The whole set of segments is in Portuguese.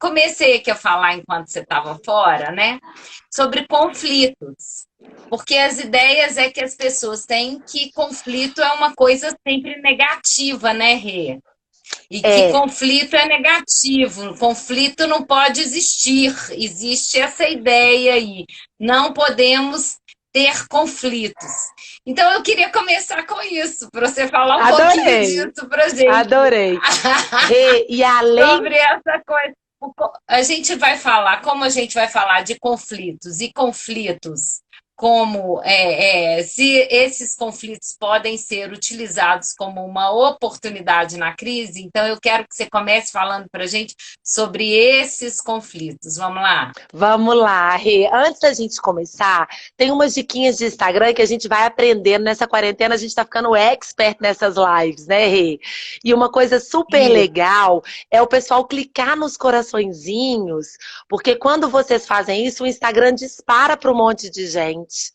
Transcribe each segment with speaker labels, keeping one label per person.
Speaker 1: comecei aqui a falar enquanto você estava fora, né? Sobre conflitos. Porque as ideias é que as pessoas têm que conflito é uma coisa sempre negativa, né, Rê? E que
Speaker 2: É,
Speaker 1: conflito é negativo, conflito não pode existir, existe essa ideia aí. Não podemos ter conflitos. Então eu queria começar com isso, para você falar um pouquinho
Speaker 2: adorei,
Speaker 1: disso para gente.
Speaker 2: adorei. Rê, e além,
Speaker 1: Sobre essa coisa. A gente vai falar, como a gente vai falar de conflitos e conflitos, como se esses conflitos podem ser utilizados como uma oportunidade na crise, então eu quero que você comece falando para a gente sobre esses conflitos. Vamos lá?
Speaker 2: vamos lá, Rê. Antes da gente começar, tem umas diquinhas de Instagram que a gente vai aprendendo nessa quarentena. A gente tá ficando expert nessas lives, né, Rê? E uma coisa super
Speaker 1: Isso.
Speaker 2: legal é o pessoal clicar nos coraçõezinhos, porque quando vocês fazem isso, o Instagram dispara para um monte de gente.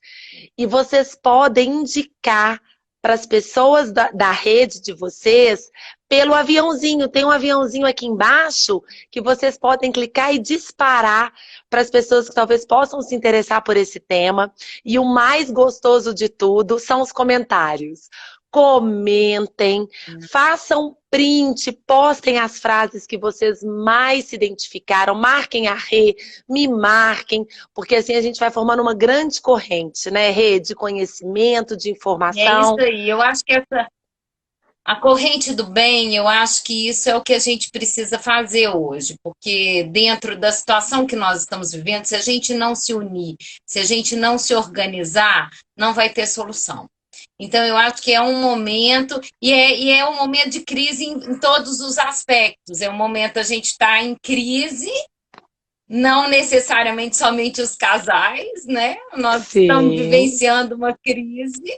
Speaker 2: E vocês podem indicar para as pessoas da rede de vocês pelo aviãozinho. Tem um aviãozinho aqui embaixo que vocês podem clicar e disparar para as pessoas que talvez possam se interessar por esse tema. E o mais gostoso de tudo são os comentários. Comentem, façam print, postem as frases que vocês mais se identificaram, marquem a Rê, me marquem, porque assim a gente vai formando uma grande corrente, né, Rê, de conhecimento, de
Speaker 1: E é isso
Speaker 2: informação.
Speaker 1: aí. Eu acho que essa a corrente do bem, eu acho que isso é o que a gente precisa fazer hoje, porque dentro da situação que nós estamos vivendo, se a gente não se unir, se a gente não se organizar, não vai ter solução. Então, eu acho que é um momento, e é um momento de crise em todos os aspectos. É um momento a gente está em crise, não necessariamente somente os casais, né? Nós estamos
Speaker 2: Sim.
Speaker 1: vivenciando uma crise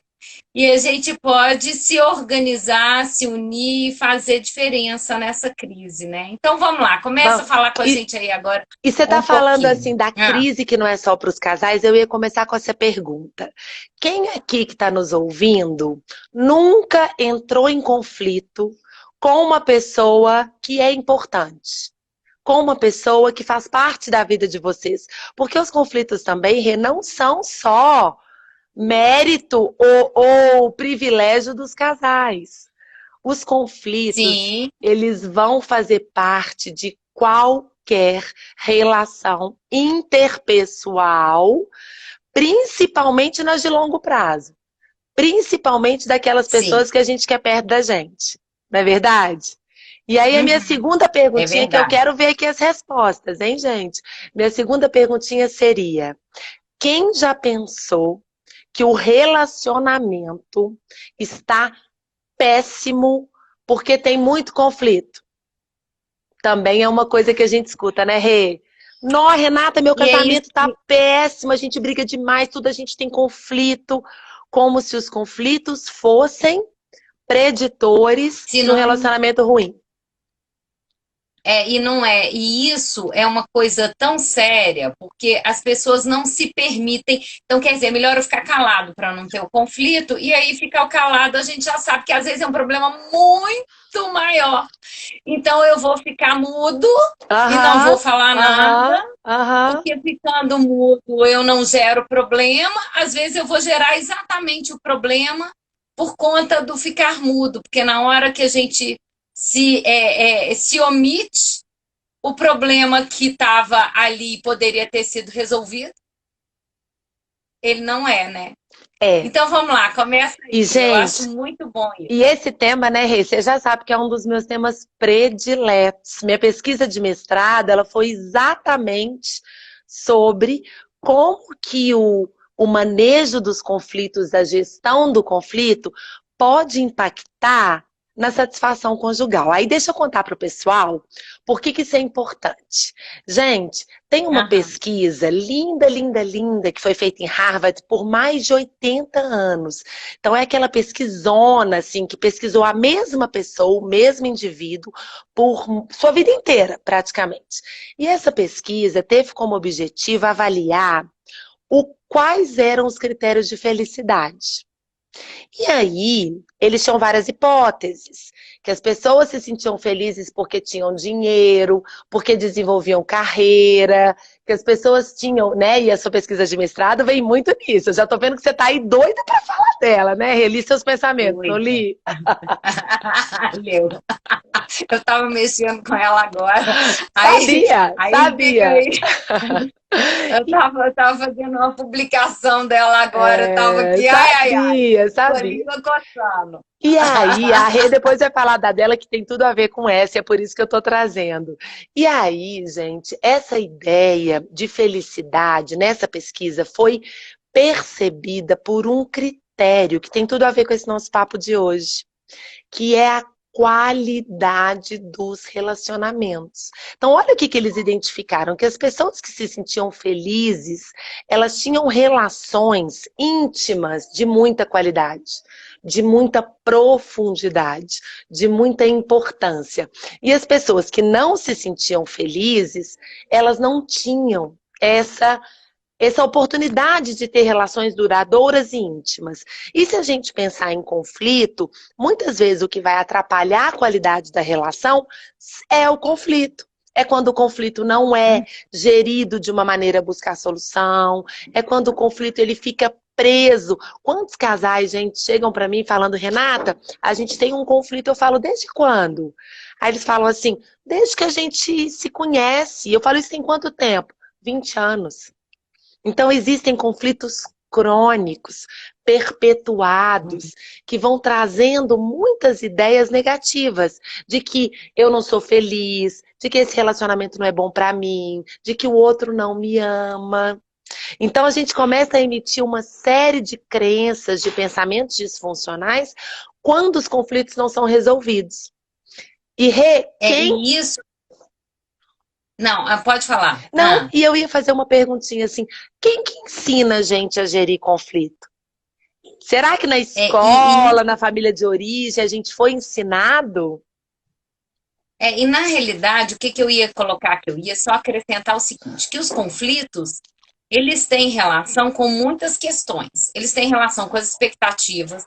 Speaker 1: e a gente pode se organizar, se unir e fazer diferença nessa crise, né? Então vamos lá, começa a
Speaker 2: Bom,
Speaker 1: falar com a
Speaker 2: e,
Speaker 1: gente aí agora
Speaker 2: e você está
Speaker 1: um
Speaker 2: falando
Speaker 1: pouquinho.
Speaker 2: assim da
Speaker 1: Ah,
Speaker 2: crise que não é só para os casais, eu ia começar com essa pergunta. Quem aqui que está nos ouvindo nunca entrou em conflito com uma pessoa que é importante? Com uma pessoa que faz parte da vida de vocês? Porque os conflitos também, Rê, não são só mérito ou privilégio dos casais. Os conflitos,
Speaker 1: sim,
Speaker 2: eles vão fazer parte de qualquer relação interpessoal, principalmente nas de longo prazo. Principalmente daquelas
Speaker 1: sim.
Speaker 2: pessoas que a gente quer perto da gente. Não é verdade? E aí a minha
Speaker 1: Uhum,
Speaker 2: segunda
Speaker 1: é
Speaker 2: perguntinha, que eu
Speaker 1: verdade.
Speaker 2: quero ver aqui as respostas, hein, gente? Minha segunda perguntinha seria: quem já pensou que o relacionamento está péssimo porque tem muito conflito? Também é uma coisa que a gente escuta, né, Rê? Nó, Renata, meu
Speaker 1: E é isso.
Speaker 2: casamento tá péssimo, a gente briga demais, tudo a gente tem conflito, como se os conflitos fossem preditores
Speaker 1: Se
Speaker 2: de um
Speaker 1: não,
Speaker 2: relacionamento ruim.
Speaker 1: e não é. E isso é uma coisa tão séria, porque as pessoas não se permitem. Então, quer dizer, melhor eu ficar calado para não ter o conflito, e aí ficar calado, a gente já sabe que às vezes é um problema muito maior. Então, eu vou ficar mudo e não vou
Speaker 2: Aham,
Speaker 1: falar
Speaker 2: aham,
Speaker 1: nada,
Speaker 2: aham.
Speaker 1: porque ficando mudo eu não gero problema. Às vezes eu vou gerar exatamente o problema por conta do ficar mudo, porque na hora que a gente se omite, o problema que estava ali poderia ter sido resolvido, ele não é, né?
Speaker 2: É.
Speaker 1: Então vamos lá, começa
Speaker 2: E,
Speaker 1: aí. Eu acho
Speaker 2: gente,
Speaker 1: muito bom isso.
Speaker 2: e esse tema, né, Rê, você já sabe que é um dos meus temas prediletos. Minha pesquisa de mestrado, ela foi exatamente sobre como que o manejo dos conflitos, a gestão do conflito, pode impactar na satisfação conjugal. Aí deixa eu contar para o pessoal por que que isso é importante. Gente, tem uma
Speaker 1: Aham.
Speaker 2: pesquisa linda, linda, linda, que foi feita em Harvard por mais de 80 anos. Então é aquela pesquisona, assim, que pesquisou a mesma pessoa, o mesmo indivíduo, por sua vida inteira, praticamente. E essa pesquisa teve como objetivo avaliar quais eram os critérios de felicidade. E aí, eles tinham várias hipóteses, que as pessoas se sentiam felizes porque tinham dinheiro, porque desenvolviam carreira, que as pessoas tinham, né? E a sua pesquisa de mestrado vem muito nisso. Eu já tô vendo que você tá aí doida para falar dela, né? Reli seus pensamentos, não
Speaker 1: Doida.
Speaker 2: li?
Speaker 1: Leu. Eu estava mexendo com ela agora. Aí,
Speaker 2: Sabia,
Speaker 1: aí veio
Speaker 2: sabia.
Speaker 1: aí. Eu tava fazendo uma publicação dela agora, eu tava aqui, ai, ai, ai,
Speaker 2: Sabia,
Speaker 1: com a
Speaker 2: sabia.
Speaker 1: língua coçando.
Speaker 2: E aí, a Rê depois vai falar da dela que tem tudo a ver com essa, é por isso que eu tô trazendo. E aí, gente, essa ideia de felicidade nessa pesquisa foi percebida por um critério que tem tudo a ver com esse nosso papo de hoje, que é a qualidade dos relacionamentos. Então, olha o que eles identificaram, que as pessoas que se sentiam felizes, elas tinham relações íntimas de muita qualidade, de muita profundidade, de muita importância. E as pessoas que não se sentiam felizes, elas não tinham essa oportunidade de ter relações duradouras e íntimas. E se a gente pensar em conflito, muitas vezes o que vai atrapalhar a qualidade da relação é o conflito. É quando o conflito não é gerido de uma maneira a buscar solução, é quando o conflito ele fica preso. Quantos casais, gente, chegam para mim falando, Renata, a gente tem um conflito, eu falo, desde quando? Aí eles falam assim, desde que a gente se conhece. Eu falo, isso tem quanto tempo? 20 anos. Então, existem conflitos crônicos, perpetuados, que vão trazendo muitas ideias negativas de que eu não sou feliz, de que esse relacionamento não é bom para mim, de que o outro não me ama. Então, a gente começa a emitir uma série de crenças, de pensamentos disfuncionais, quando os conflitos não são resolvidos. E quem
Speaker 1: E isso. Não, pode falar.
Speaker 2: Não, e eu ia fazer uma perguntinha assim: quem que ensina a gente a gerir conflito? Será que na
Speaker 1: E
Speaker 2: escola, na família de origem, a gente foi ensinado?
Speaker 1: e na realidade, o que, que eu ia colocar aqui? Eu ia só acrescentar o seguinte, que os conflitos, eles têm relação com muitas questões. Eles têm relação com as expectativas,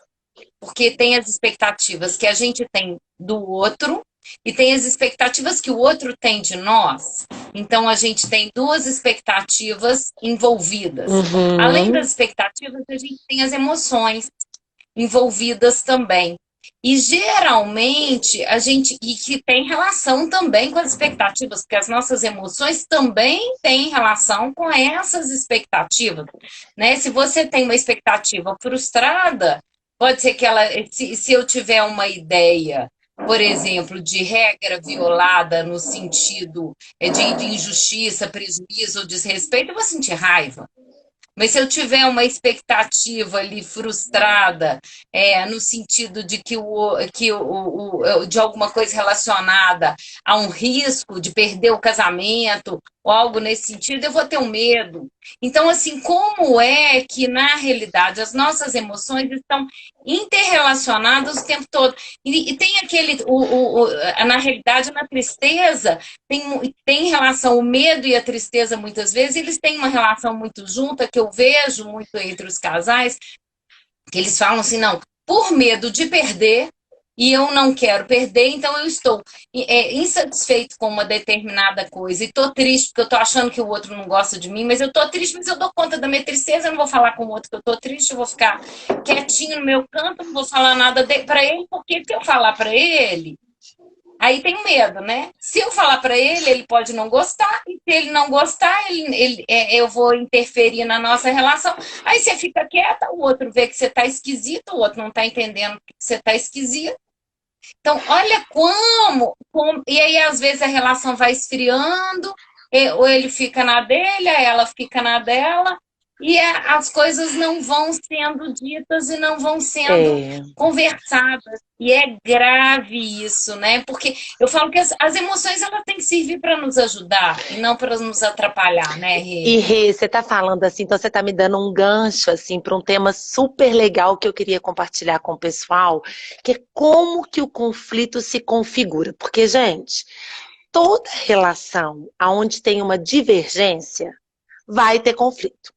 Speaker 1: porque tem as expectativas que a gente tem do outro e tem as expectativas que o outro tem de nós. Então, a gente tem duas expectativas envolvidas. Além
Speaker 2: Uhum.
Speaker 1: das expectativas, a gente tem as emoções envolvidas também. E geralmente a gente, e que tem relação também com as expectativas, porque as nossas emoções também têm relação com essas expectativas, né? Se você tem uma expectativa frustrada, pode ser que ela, se eu tiver uma ideia, por exemplo, de regra violada no sentido de injustiça, prejuízo ou desrespeito, eu vou sentir raiva. Mas se eu tiver uma expectativa ali frustrada, no sentido de de alguma coisa relacionada a um risco de perder o casamento ou algo nesse sentido, eu vou ter um medo. Então, assim, como é que na realidade as nossas emoções estão interrelacionadas o tempo todo? E tem aquele, na realidade, na tristeza tem relação, o medo e a tristeza, muitas vezes, eles têm uma relação muito junta, que eu vejo muito entre os casais, que eles falam assim, não, por medo de perder, e eu não quero perder, então eu estou insatisfeito com uma determinada coisa, e estou triste porque eu estou achando que o outro não gosta de mim, mas eu estou triste, mas eu dou conta da minha tristeza, eu não vou falar com o outro que eu estou triste, eu vou ficar quietinho no meu canto, não vou falar nada para ele, porque se eu falar para ele, aí tem medo, né? Se eu falar para ele, ele pode não gostar, e se ele não gostar, eu vou interferir na nossa relação. Aí você fica quieta, o outro vê que você está esquisito, o outro não está entendendo que você está esquisito. Então, olha como. E aí, às vezes, a relação vai esfriando, ou ele fica na dele, ela fica na dela, e as coisas não vão sendo ditas e não vão sendo
Speaker 2: É.
Speaker 1: conversadas. E é grave isso, né? Porque eu falo que as emoções elas têm que servir para nos ajudar e não para nos atrapalhar, né, Rê?
Speaker 2: E Rê, você tá falando assim, então você tá me dando um gancho assim para um tema super legal que eu queria compartilhar com o pessoal, que é como que o conflito se configura. Porque, gente, toda relação aonde tem uma divergência vai ter conflito.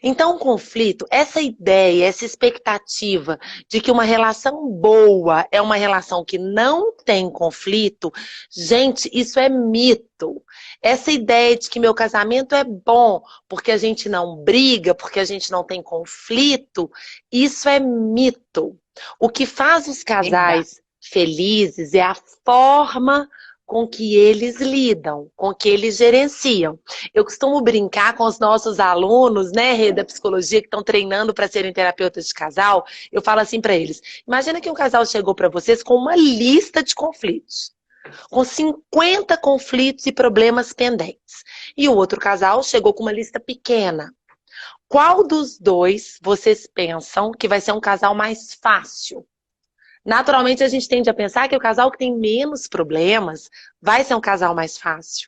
Speaker 2: Então, o conflito, essa ideia, essa expectativa de que uma relação boa é uma relação que não tem conflito, gente, isso é mito. Essa ideia de que meu casamento é bom porque a gente não briga, porque a gente não tem conflito, isso é mito. O que faz os
Speaker 1: Verdade.
Speaker 2: casais felizes é a forma com que eles lidam, com que eles gerenciam. Eu costumo brincar com os nossos alunos, né, Rê, da psicologia, que estão treinando para serem terapeutas de casal. Eu falo assim para eles: imagina que um casal chegou para vocês com uma lista de conflitos, com 50 conflitos e problemas pendentes. E o outro casal chegou com uma lista pequena. Qual dos dois vocês pensam que vai ser um casal mais fácil? Naturalmente, a gente tende a pensar que o casal que tem menos problemas vai ser um casal mais fácil.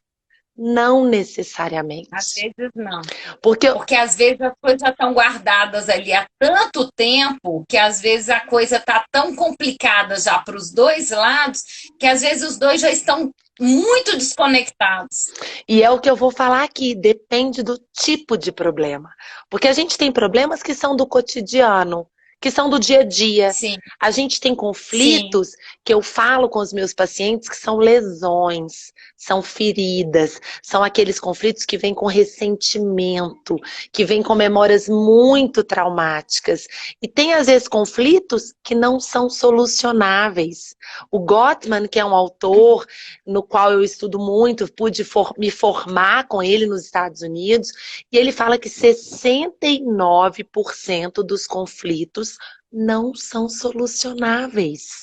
Speaker 2: Não
Speaker 1: Às
Speaker 2: necessariamente.
Speaker 1: vezes não.
Speaker 2: Porque
Speaker 1: Porque às vezes as coisas já estão guardadas ali há tanto tempo que às vezes a coisa está tão complicada já para os dois lados que às vezes os dois já estão muito desconectados.
Speaker 2: E é o que eu vou falar aqui, depende do tipo de problema. Porque a gente tem problemas que são do cotidiano, que são do dia a dia.
Speaker 1: Sim,
Speaker 2: A gente tem
Speaker 1: sim.
Speaker 2: conflitos que eu falo com os meus pacientes que são lesões, são feridas, são aqueles conflitos que vêm com ressentimento, que vêm com memórias muito traumáticas. E tem, às vezes, conflitos que não são solucionáveis. O Gottman, que é um autor no qual eu estudo muito, pude me formar com ele nos Estados Unidos, e ele fala que 69% dos conflitos não são solucionáveis.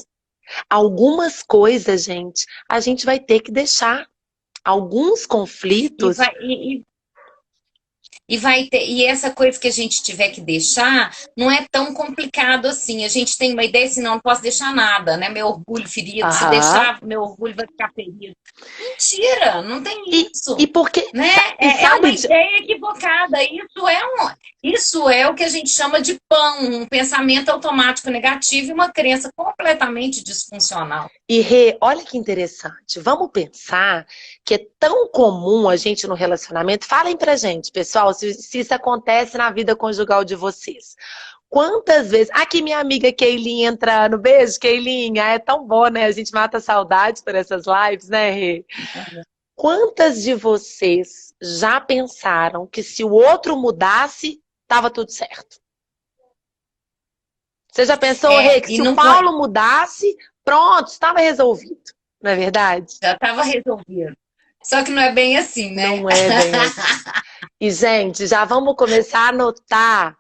Speaker 2: Algumas coisas, gente, a gente vai ter que deixar. Alguns
Speaker 1: E
Speaker 2: conflitos.
Speaker 1: vai, e vai ter, e essa coisa que a gente tiver que deixar não é tão complicado assim. A gente tem uma ideia assim, não posso deixar nada, né? Meu orgulho ferido, se
Speaker 2: Aham.
Speaker 1: deixar, meu orgulho vai ficar ferido. Mentira, não tem
Speaker 2: E
Speaker 1: isso,
Speaker 2: porque.
Speaker 1: né?
Speaker 2: E
Speaker 1: É uma
Speaker 2: sabe.
Speaker 1: ideia equivocada. Isso é o que a gente chama de PAN, um pensamento automático negativo e uma crença completamente disfuncional.
Speaker 2: E Rê, olha que interessante. Vamos pensar que é tão comum a gente no relacionamento. Falem pra gente, pessoal, se isso acontece na vida conjugal de vocês. Quantas vezes. Aqui, minha amiga Keilinha entrando. Beijo, Keilinha. É tão bom, né? A gente mata a saudade por essas lives, né, Rê? Quantas de vocês já pensaram que se o outro mudasse, tava tudo certo? Você já pensou, Rê, que
Speaker 1: E
Speaker 2: se o
Speaker 1: não
Speaker 2: Paulo mudasse, pronto, estava resolvido? Não é verdade?
Speaker 1: já estava resolvido. Só que não é bem assim, né?
Speaker 2: Não é bem assim. E, gente, já vamos começar a anotar.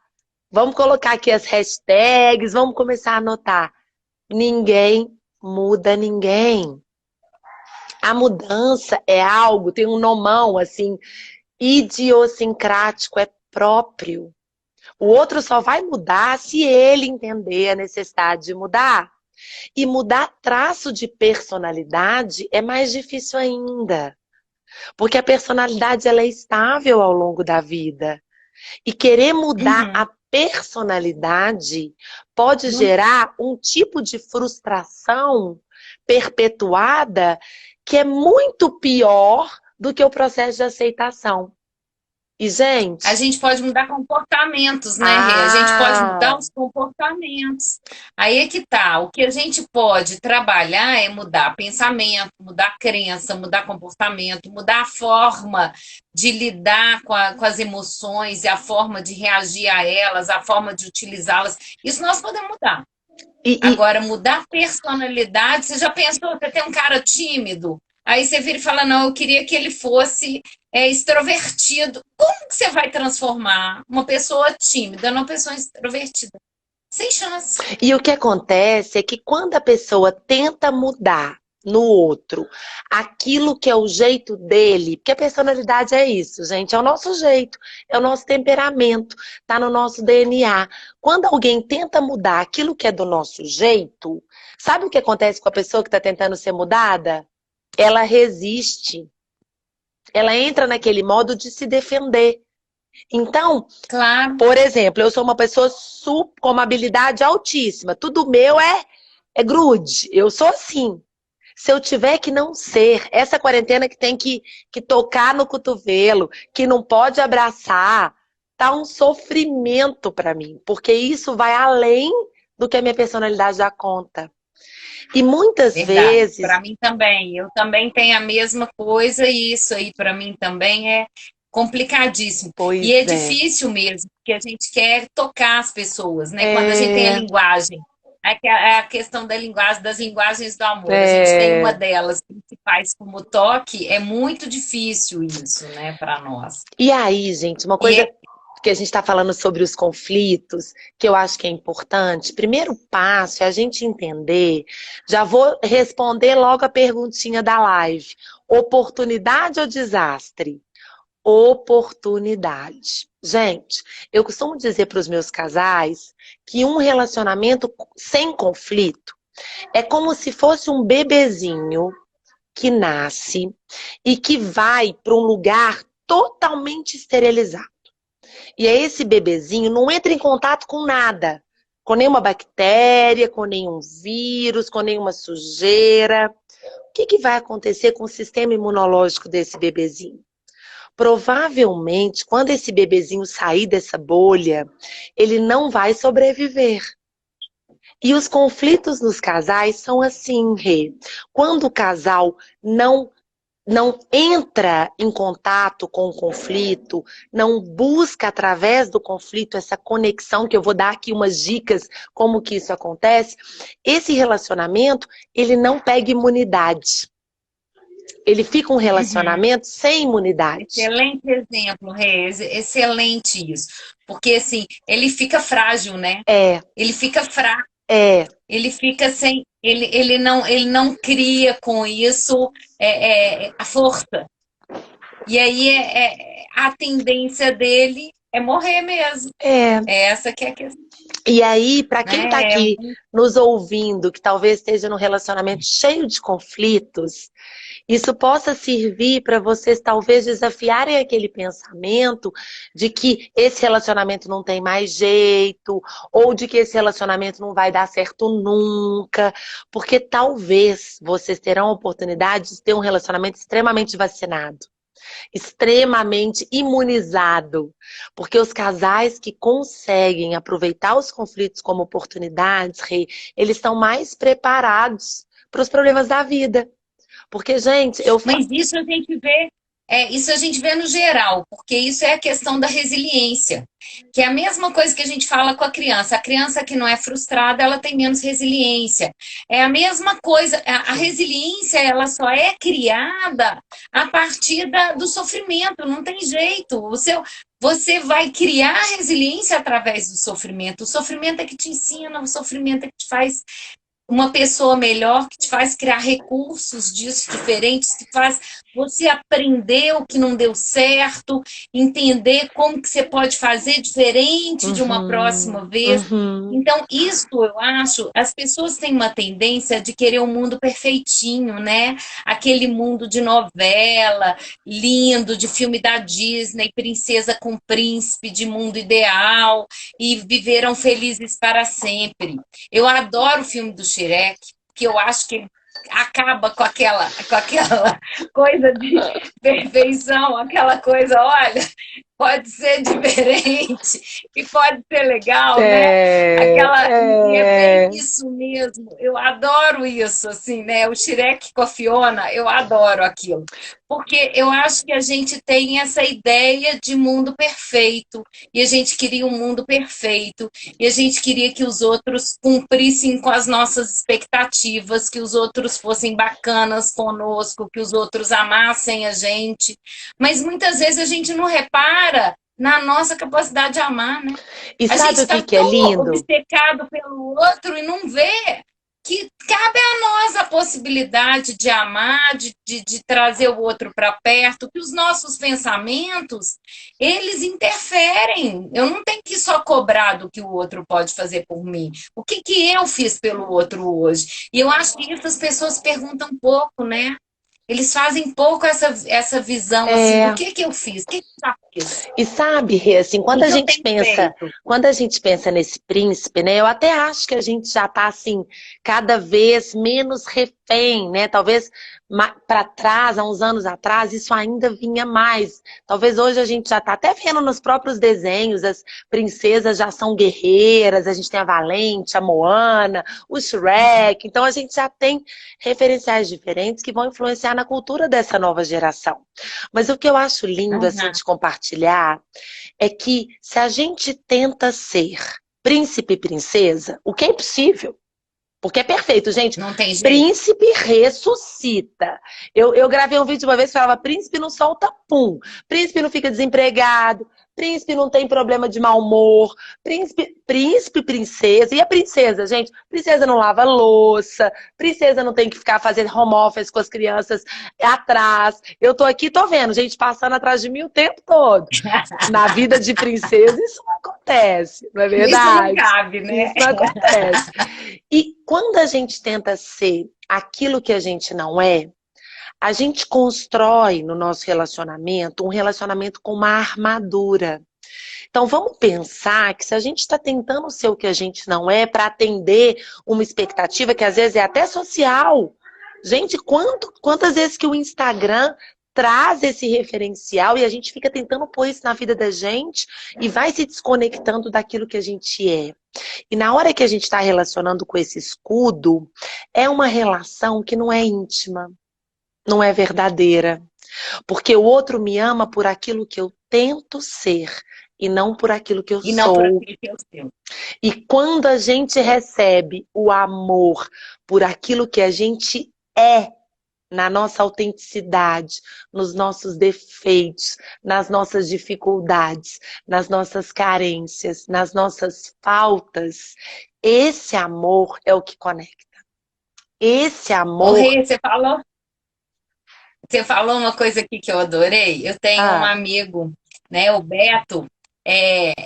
Speaker 2: Vamos colocar aqui as hashtags, vamos começar a anotar. Ninguém muda ninguém. A mudança é algo, tem um nomão, assim, idiosincrático, é próprio. O outro só vai mudar se ele entender a necessidade de mudar. E mudar traço de personalidade é mais difícil ainda. Porque a personalidade ela é estável ao longo da vida. E querer mudar
Speaker 1: Uhum.
Speaker 2: a personalidade pode gerar um tipo de frustração perpetuada que é muito pior do que o processo de aceitação. E, gente.
Speaker 1: A gente pode mudar comportamentos, né, Rê? A gente pode mudar os comportamentos. Aí é que tá. O que a gente pode trabalhar é mudar pensamento, mudar crença, mudar comportamento, mudar a forma de lidar com as emoções e a forma de reagir a elas, a forma de utilizá-las. Isso nós podemos mudar. Agora, mudar a personalidade, você já pensou, você tem um cara tímido, aí você vira e fala, não, eu queria que ele fosse extrovertido. Como que você vai transformar uma pessoa tímida numa pessoa extrovertida? Sem chance.
Speaker 2: E o que acontece é que quando a pessoa tenta mudar no outro aquilo que é o jeito dele, porque a personalidade é isso, gente, é o nosso jeito, é o nosso temperamento, tá no nosso DNA. Quando alguém tenta mudar aquilo que é do nosso jeito, sabe o que acontece com a pessoa que está tentando ser mudada? Ela resiste. Ela entra naquele modo de se defender. Então,
Speaker 1: claro.
Speaker 2: Por exemplo, eu sou uma pessoa com uma habilidade altíssima. Tudo meu é grude. Eu sou assim. Se eu tiver que não ser, essa quarentena que tem que tocar no cotovelo, que não pode abraçar, tá um sofrimento para mim, porque isso vai além do que a minha personalidade dá conta. E muitas
Speaker 1: Verdade.
Speaker 2: vezes,
Speaker 1: Para mim também. Eu também tenho a mesma coisa e isso aí para mim também é complicadíssimo. E é
Speaker 2: pois é,
Speaker 1: difícil mesmo, porque a gente quer tocar as pessoas, né? Quando a gente tem a
Speaker 2: é,
Speaker 1: linguagem. É a questão da linguagem, das linguagens do amor. A gente tem uma
Speaker 2: é.
Speaker 1: delas principais como toque, é muito difícil isso, né, para nós.
Speaker 2: E aí, gente, uma
Speaker 1: E
Speaker 2: coisa que a gente está falando sobre os conflitos, que eu acho que é importante. Primeiro passo é a gente entender. Já vou responder logo a perguntinha da live: oportunidade ou desastre? Oportunidade. Gente, eu costumo dizer para os meus casais que um relacionamento sem conflito é como se fosse um bebezinho que nasce e que vai para um lugar totalmente esterilizado. E aí esse bebezinho não entra em contato com nada, com nenhuma bactéria, com nenhum vírus, com nenhuma sujeira. O que vai acontecer com o sistema imunológico desse bebezinho? Provavelmente, quando esse bebezinho sair dessa bolha, ele não vai sobreviver. E os conflitos nos casais são assim, Rê. Quando o casal não entra em contato com o conflito, não busca através do conflito essa conexão, que eu vou dar aqui umas dicas como que isso acontece, esse relacionamento, ele não pega imunidade. Ele fica um
Speaker 1: uhum.
Speaker 2: relacionamento sem imunidade.
Speaker 1: Excelente exemplo, Reis. Excelente isso. Porque assim, ele fica frágil, né?
Speaker 2: É,
Speaker 1: Ele fica fraco,
Speaker 2: é,
Speaker 1: ele fica sem. Ele não cria com isso a força. E aí a tendência dele é morrer mesmo.
Speaker 2: é.
Speaker 1: É essa que é a questão,
Speaker 2: E aí, para quem está
Speaker 1: né?
Speaker 2: aqui nos ouvindo, que talvez esteja num relacionamento cheio de conflitos, isso possa servir para vocês talvez desafiarem aquele pensamento de que esse relacionamento não tem mais jeito, ou de que esse relacionamento não vai dar certo nunca, porque talvez vocês terão a oportunidade de ter um relacionamento extremamente vacinado, extremamente imunizado, porque os casais que conseguem aproveitar os conflitos como oportunidades, Rê, eles estão mais preparados para os problemas da vida. Porque, gente,
Speaker 1: Mas isso a gente vê no geral, porque isso é a questão da resiliência, que é a mesma coisa que a gente fala com a criança. A criança que não é frustrada, ela tem menos resiliência. É a mesma coisa, a resiliência ela só é criada a partir do sofrimento, não tem jeito. Você vai criar resiliência através do sofrimento. O sofrimento é que te ensina, o sofrimento é que te faz uma pessoa melhor, que te faz criar recursos disso diferentes, que faz você aprender o que não deu certo, entender como que você pode fazer diferente de uma
Speaker 2: Uhum,
Speaker 1: próxima vez.
Speaker 2: uhum,
Speaker 1: Então, isso eu acho, as pessoas têm uma tendência de querer um mundo perfeitinho, né? Aquele mundo de novela, lindo, de filme da Disney, princesa com príncipe, de mundo ideal, e viveram felizes para sempre. Eu adoro o filme do Shrek, que eu acho que ele acaba com aquela coisa de perfeição, aquela coisa, olha, pode ser diferente e pode ser legal, né? E é bem
Speaker 2: é.
Speaker 1: isso mesmo. Eu adoro isso, assim, né? O Shrek com a Fiona, eu adoro aquilo. Porque eu acho que a gente tem essa ideia de mundo perfeito, e a gente queria um mundo perfeito, e a gente queria que os outros cumprissem com as nossas expectativas, que os outros fossem bacanas conosco, que os outros amassem a gente. Mas muitas vezes a gente não repara na nossa capacidade de amar, né?
Speaker 2: E
Speaker 1: A gente
Speaker 2: sabe o que
Speaker 1: está
Speaker 2: que é
Speaker 1: tão
Speaker 2: lindo?
Speaker 1: obcecado pelo outro e não vê que cabe a nós a possibilidade de amar, de trazer o outro para perto, que os nossos pensamentos, eles interferem. Eu não tenho que só cobrar do que o outro pode fazer por mim. O que eu fiz pelo outro hoje? E eu acho que isso as pessoas perguntam pouco, né? Eles fazem pouco essa visão, assim, o
Speaker 2: É,
Speaker 1: que que eu fiz? O que que eu já fiz?
Speaker 2: e sabe, Rê, assim,
Speaker 1: O que que eu tenho feito?
Speaker 2: quando a gente pensa nesse príncipe, né, eu até acho que a gente já tá, assim, cada vez menos refém, né, talvez para trás, há uns anos atrás, isso ainda vinha mais. Talvez hoje a gente já tá até vendo nos próprios desenhos, as princesas já são guerreiras, a gente tem a Valente, a Moana, o Shrek, então a gente já tem referenciais diferentes que vão influenciar na cultura dessa nova geração. Mas o que eu acho lindo, assim,
Speaker 1: Uhum.
Speaker 2: de compartilhar é que se a gente tenta ser príncipe e princesa, o que é impossível, porque é perfeito, gente.
Speaker 1: Não tem jeito.
Speaker 2: Príncipe ressuscita. Eu gravei um vídeo uma vez que falava: príncipe não solta pum. Príncipe não fica desempregado. Príncipe não tem problema de mau humor. Príncipe, princesa. E a princesa, gente? Princesa não lava louça. Princesa não tem que ficar fazendo home office com as crianças atrás. Eu tô aqui, tô vendo, gente passando atrás de mim o tempo todo. Na vida de princesa, isso não acontece, não é
Speaker 1: Isso não
Speaker 2: verdade?
Speaker 1: cabe, né?
Speaker 2: Isso não acontece. E quando a gente tenta ser aquilo que a gente não é, a gente constrói no nosso relacionamento um relacionamento com uma armadura. Então vamos pensar que se a gente está tentando ser o que a gente não é para atender uma expectativa que às vezes é até social. Gente, quantas vezes que o Instagram traz esse referencial e a gente fica tentando pôr isso na vida da gente e vai se desconectando daquilo que a gente é. E na hora que a gente está relacionando com esse escudo, é uma relação que não é íntima, não é verdadeira. Porque o outro me ama por aquilo que eu tento ser e não por aquilo que eu
Speaker 1: E não por
Speaker 2: sou.
Speaker 1: aquilo que eu sinto.
Speaker 2: E quando a gente recebe o amor por aquilo que a gente é, na nossa autenticidade, nos nossos defeitos, nas nossas dificuldades, nas nossas carências, nas nossas faltas, esse amor é o que conecta. Esse
Speaker 1: Ô,
Speaker 2: amor.
Speaker 1: Rê, você falou uma coisa aqui que eu adorei. Eu tenho um
Speaker 2: Ah,
Speaker 1: amigo, né, o Beto,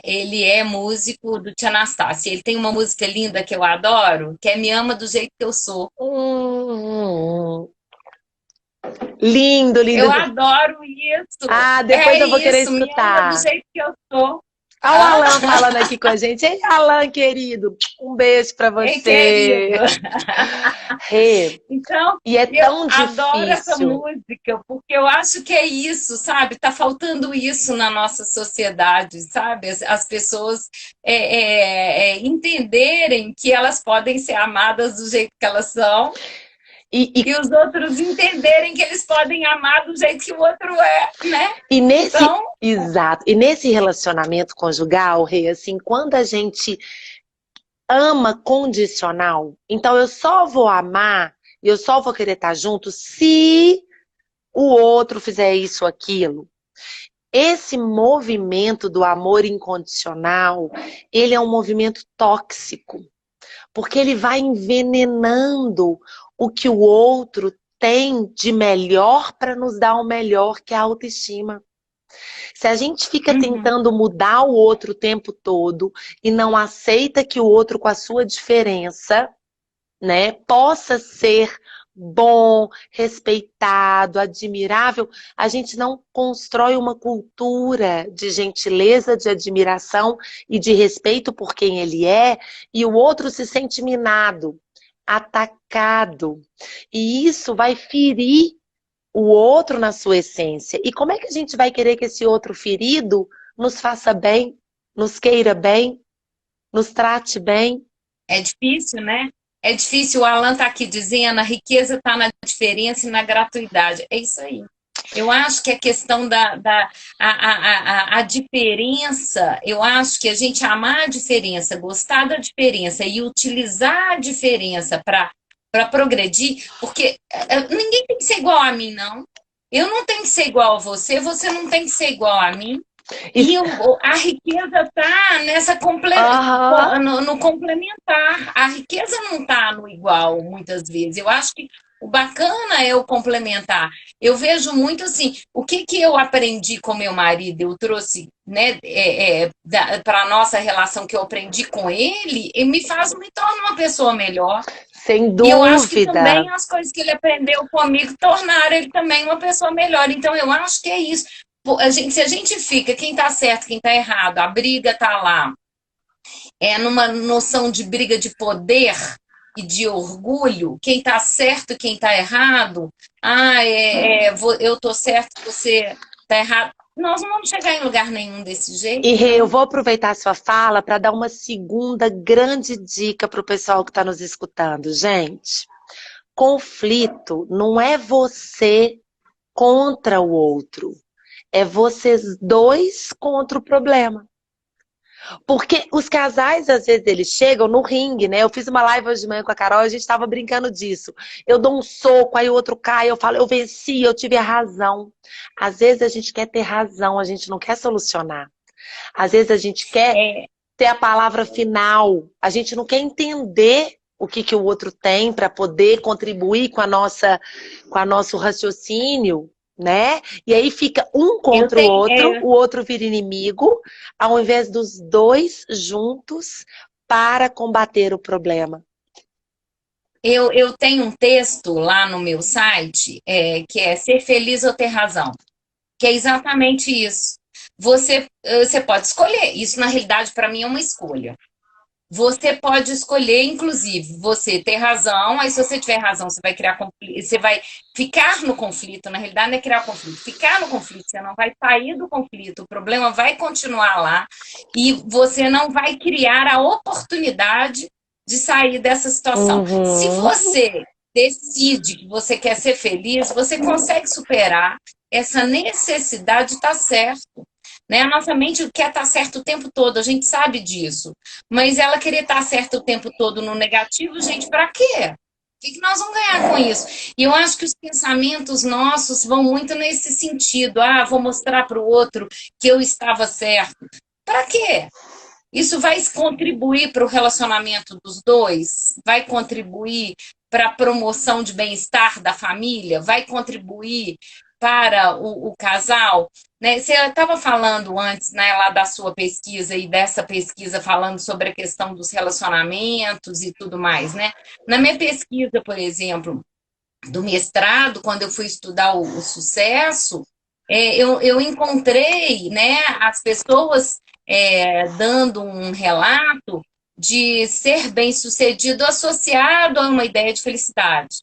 Speaker 1: ele é músico do Tia Anastácia. Ele tem uma música linda que eu adoro, que é Me Ama do Jeito que eu sou.
Speaker 2: hum, lindo, lindo.
Speaker 1: Eu adoro isso.
Speaker 2: Ah, depois
Speaker 1: É
Speaker 2: eu vou querer
Speaker 1: isso, me ama do
Speaker 2: escutar.
Speaker 1: jeito que eu sou.
Speaker 2: Olha o
Speaker 1: Hã?
Speaker 2: Alan falando aqui com a gente. Ei, Alan, querido, um beijo pra
Speaker 1: Ei, querido.
Speaker 2: você. Rê,
Speaker 1: Então,
Speaker 2: e é
Speaker 1: eu
Speaker 2: tão
Speaker 1: adoro essa
Speaker 2: difícil.
Speaker 1: música, porque eu acho que é isso, sabe? Tá faltando isso na nossa sociedade, sabe? As pessoas entenderem que elas podem ser amadas do jeito que elas são
Speaker 2: E,
Speaker 1: e
Speaker 2: e,
Speaker 1: os outros entenderem que eles podem amar do jeito que o outro é, né?
Speaker 2: e nesse,
Speaker 1: Então,
Speaker 2: exato, e nesse relacionamento conjugal, Rê, assim, quando a gente ama condicional, então eu só vou amar, eu só vou querer estar junto se o outro fizer isso ou aquilo. Esse movimento do amor incondicional, ele é um movimento tóxico, porque ele vai envenenando o que o outro tem de melhor para nos dar o melhor, que é a autoestima. Se a gente fica
Speaker 1: uhum.
Speaker 2: tentando mudar o outro o tempo todo e não aceita que o outro, com a sua diferença, né, possa ser bom, respeitado, admirável, a gente não constrói uma cultura de gentileza, de admiração e de respeito por quem ele é, e o outro se sente minado, atacado. E isso vai ferir o outro na sua essência. E como é que a gente vai querer que esse outro ferido nos faça bem, nos queira bem, nos trate bem?
Speaker 1: É difícil, né? É difícil. O Alan está aqui dizendo, a riqueza está na diferença e na gratuidade. É isso aí. Eu acho que a questão a diferença, eu acho que a gente amar a diferença, gostar da diferença e utilizar a diferença para progredir, porque ninguém tem que ser igual a mim, não. Eu não tenho que ser igual a você, você não tem que ser igual a mim. E
Speaker 2: Isso...
Speaker 1: a riqueza está
Speaker 2: Aham.
Speaker 1: no complementar. A riqueza não está no igual, muitas vezes. Eu acho que o bacana é o complementar. Eu vejo muito assim, o que eu aprendi com meu marido, eu trouxe, né, para a nossa relação que eu aprendi com ele, e me torna uma pessoa melhor.
Speaker 2: Sem
Speaker 1: E eu acho que
Speaker 2: dúvida.
Speaker 1: também as coisas que ele aprendeu comigo tornaram ele também uma pessoa melhor. Então, eu acho que é isso. Se a gente fica, quem está certo, quem está errado, a briga está lá, é numa noção de briga de poder e de orgulho, quem está certo e quem está errado, eu estou certo, você está errado. Nós não vamos chegar em lugar nenhum desse jeito,
Speaker 2: E Rê, eu
Speaker 1: né?
Speaker 2: vou aproveitar a sua fala para dar uma segunda grande dica para o pessoal que está nos escutando. Gente, conflito não é você contra o outro, é vocês dois contra o problema. Porque os casais, às vezes, eles chegam no ringue, né? Eu fiz uma live hoje de manhã com a Carol e a gente estava brincando disso. Eu dou um soco, aí o outro cai, eu falo, eu venci, eu tive a razão. Às vezes a gente quer ter razão, a gente não quer solucionar. Às vezes a gente quer
Speaker 1: É,
Speaker 2: ter a palavra final, a gente não quer entender o que, que o outro tem para poder contribuir com a nosso raciocínio, né? E aí fica um
Speaker 1: eu
Speaker 2: contra
Speaker 1: tenho,
Speaker 2: o outro vira inimigo, ao invés dos dois juntos para combater o problema.
Speaker 1: eu tenho um texto lá no meu site que é Ser Feliz ou Ter Razão, que é exatamente isso. Você pode escolher. Isso, na realidade, para mim é uma escolha. Você pode escolher, inclusive, você ter razão, aí se você tiver razão, você vai criar conflito, você vai ficar no conflito, na realidade não é criar conflito, ficar no conflito, você não vai sair do conflito, o problema vai continuar lá e você não vai criar a oportunidade de sair dessa situação. Se
Speaker 2: Uhum.
Speaker 1: você decide que você quer ser feliz, você consegue superar essa necessidade de estar certo. Né? A nossa mente quer estar certo o tempo todo, a gente sabe disso. Mas ela querer estar certa o tempo todo no negativo, gente, para quê? O que nós vamos ganhar com isso? E eu acho que os pensamentos nossos vão muito nesse sentido. Ah, vou mostrar para o outro que eu estava certo. Para quê? Isso vai contribuir para o relacionamento dos dois? Vai contribuir para a promoção de bem-estar da família? Vai contribuir para o casal? Né? Você estava falando antes, né, lá da sua pesquisa e dessa pesquisa falando sobre a questão dos relacionamentos e tudo mais, né? Na minha pesquisa, por exemplo, do mestrado, quando eu fui estudar o sucesso, eu encontrei, né, as pessoas dando um relato de ser bem-sucedido associado a uma ideia de felicidade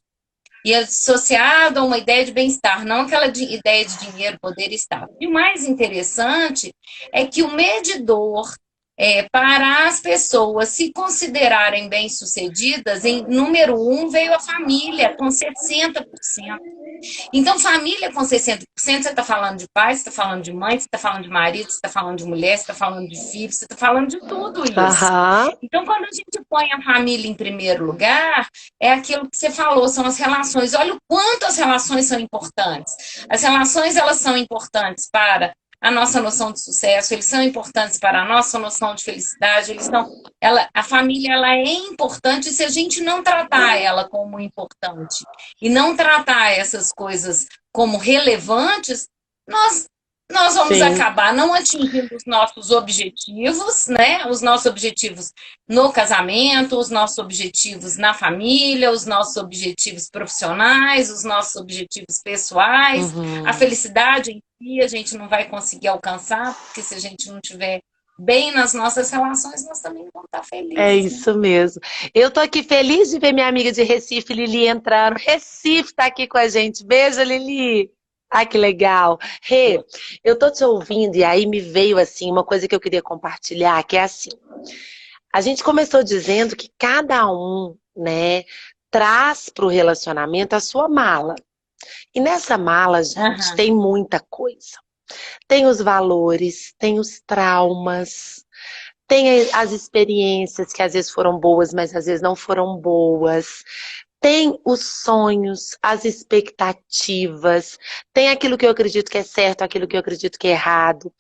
Speaker 1: e associado a uma ideia de bem-estar, não aquela ideia de dinheiro, poder e estar. E o mais interessante é que o medidor para as pessoas se considerarem bem-sucedidas, em número um veio a família, com 60%. Então, família com 60%, você está falando de pai, você está falando de mãe, você está falando de marido, você está falando de mulher, você está falando de filho, você está falando de tudo isso.
Speaker 2: Aham.
Speaker 1: Então, quando a gente põe a família em primeiro lugar, é aquilo que você falou, são as relações. Olha o quanto as relações são importantes. As relações, elas são importantes para a nossa noção de sucesso, eles são importantes para a nossa noção de felicidade, a família ela é importante se a gente não tratar ela como importante e não tratar essas coisas como relevantes, nós nós vamos
Speaker 2: Sim.
Speaker 1: acabar não atingindo os nossos objetivos, né? Os nossos objetivos no casamento, os nossos objetivos na família, os nossos objetivos profissionais, os nossos objetivos pessoais. A
Speaker 2: Uhum.
Speaker 1: felicidade em si a gente não vai conseguir alcançar, porque se a gente não tiver bem nas nossas relações, nós também não vamos estar
Speaker 2: É
Speaker 1: felizes, né?
Speaker 2: isso mesmo. Eu tô aqui feliz de ver minha amiga de Recife, Lili, entrar. Recife tá aqui com a gente. Beijo, Lili. Ai, que legal. Rê, eu tô te ouvindo e aí me veio assim uma coisa que eu queria compartilhar, que é assim. A gente começou dizendo que cada um, né, traz para o relacionamento a sua mala. E nessa mala, gente,
Speaker 1: Uhum.
Speaker 2: tem muita coisa. Tem os valores, tem os traumas, tem as experiências que às vezes foram boas, mas às vezes não foram boas. Tem os sonhos, as expectativas, tem aquilo que eu acredito que é certo, aquilo que eu acredito que é errado.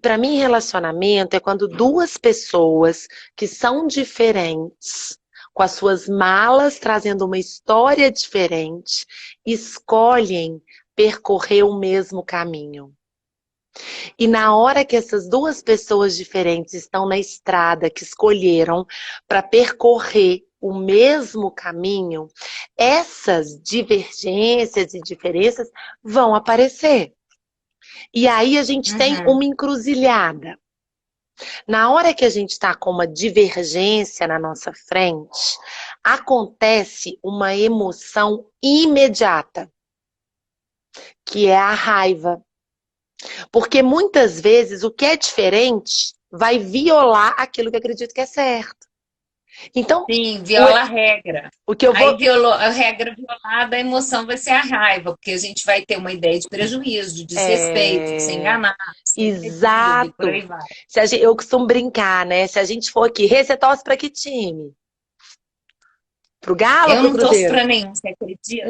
Speaker 2: Para mim, relacionamento é quando duas pessoas que são diferentes, com as suas malas trazendo uma história diferente, escolhem percorrer o mesmo caminho. E na hora que essas duas pessoas diferentes estão na estrada, que escolheram para percorrer o mesmo caminho, essas divergências e diferenças vão aparecer. E aí a gente tem
Speaker 1: Uhum.
Speaker 2: uma encruzilhada. Na hora que a gente está com uma divergência na nossa frente, acontece uma emoção imediata, que é a raiva. Porque muitas vezes o que é diferente vai violar aquilo que acredito que é certo. Então,
Speaker 1: Sim,
Speaker 2: o,
Speaker 1: viola a regra.
Speaker 2: o que eu
Speaker 1: Aí
Speaker 2: vou.
Speaker 1: violou a regra violada, a emoção vai ser a raiva, porque a gente vai ter uma ideia de prejuízo, de desrespeito, de ser
Speaker 2: É,
Speaker 1: enganado, de ser agredido e por
Speaker 2: exato.
Speaker 1: aí vai.
Speaker 2: Eu costumo brincar, né? Se a gente for aqui, Rê, você torce pra que time? Pro Galo ou
Speaker 1: Eu
Speaker 2: pro
Speaker 1: não torço
Speaker 2: Cruzeiro?
Speaker 1: para nenhum, você acredita?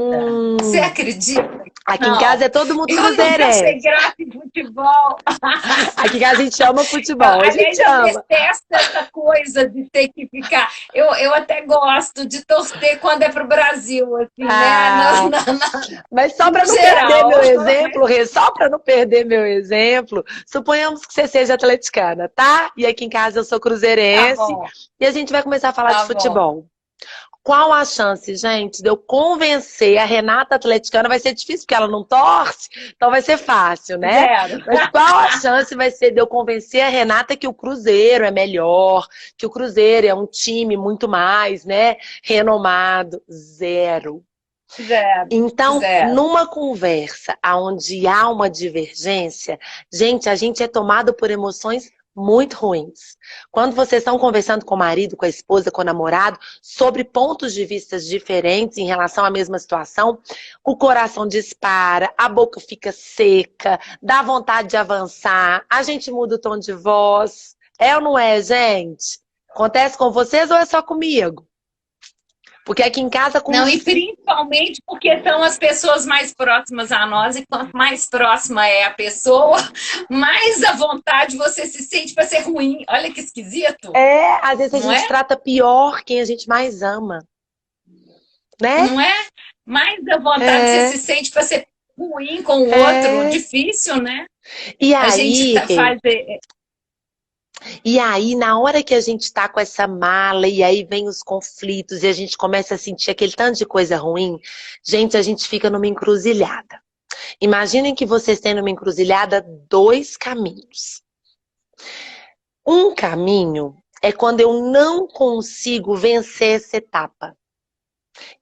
Speaker 1: Você
Speaker 2: Hum,
Speaker 1: acredita?
Speaker 2: aqui em casa
Speaker 1: Não,
Speaker 2: é todo mundo
Speaker 1: eu nunca achei
Speaker 2: cruzeirense.
Speaker 1: graça em futebol.
Speaker 2: Aqui em casa a gente ama futebol, a
Speaker 1: Aliás,
Speaker 2: gente
Speaker 1: eu
Speaker 2: ama.
Speaker 1: detesto essa coisa de ter que ficar. Eu até gosto de torcer quando é para o Brasil, assim, né?
Speaker 2: Ah, mas só
Speaker 1: No
Speaker 2: para não perder
Speaker 1: geral.
Speaker 2: meu exemplo, Rê, só para não perder meu exemplo, suponhamos que você seja atleticana, tá? E aqui em casa eu sou
Speaker 1: Tá
Speaker 2: cruzeirense
Speaker 1: bom,
Speaker 2: e a gente vai começar a falar de
Speaker 1: tá bom.
Speaker 2: futebol. Qual a chance, gente, de eu convencer a Renata atleticana? Vai ser difícil porque ela não torce, então vai ser fácil, né?
Speaker 1: Zero.
Speaker 2: Mas qual a chance vai ser de eu convencer a Renata que o Cruzeiro é melhor, que o Cruzeiro é um time muito mais, né, renomado? Zero.
Speaker 1: Zero.
Speaker 2: Então,
Speaker 1: Zero.
Speaker 2: numa conversa onde há uma divergência, gente, a gente é tomado por emoções muito ruins. Quando vocês estão conversando com o marido, com a esposa, com o namorado, sobre pontos de vista diferentes em relação à mesma situação, o coração dispara, a boca fica seca, dá vontade de avançar, a gente muda o tom de voz. É ou não é, gente? Acontece com vocês ou é só comigo? Porque aqui em casa, com
Speaker 1: Não, e principalmente porque são as pessoas mais próximas a nós, e quanto mais próxima é a pessoa, mais à vontade você se sente para ser ruim. Olha que esquisito,
Speaker 2: às vezes a
Speaker 1: não
Speaker 2: gente
Speaker 1: é?
Speaker 2: trata pior quem a gente mais ama, né?
Speaker 1: Não é? Mais à vontade você
Speaker 2: É,
Speaker 1: se sente para ser ruim com o outro.
Speaker 2: é.
Speaker 1: Difícil, né?
Speaker 2: E
Speaker 1: A gente
Speaker 2: aí, Rê,
Speaker 1: faz.
Speaker 2: e aí, na hora que a gente tá com essa mala, e aí vem os conflitos, e a gente começa a sentir aquele tanto de coisa ruim, gente, a gente fica numa encruzilhada. Imaginem que vocês têm numa encruzilhada dois caminhos. Um caminho é quando eu não consigo vencer essa etapa.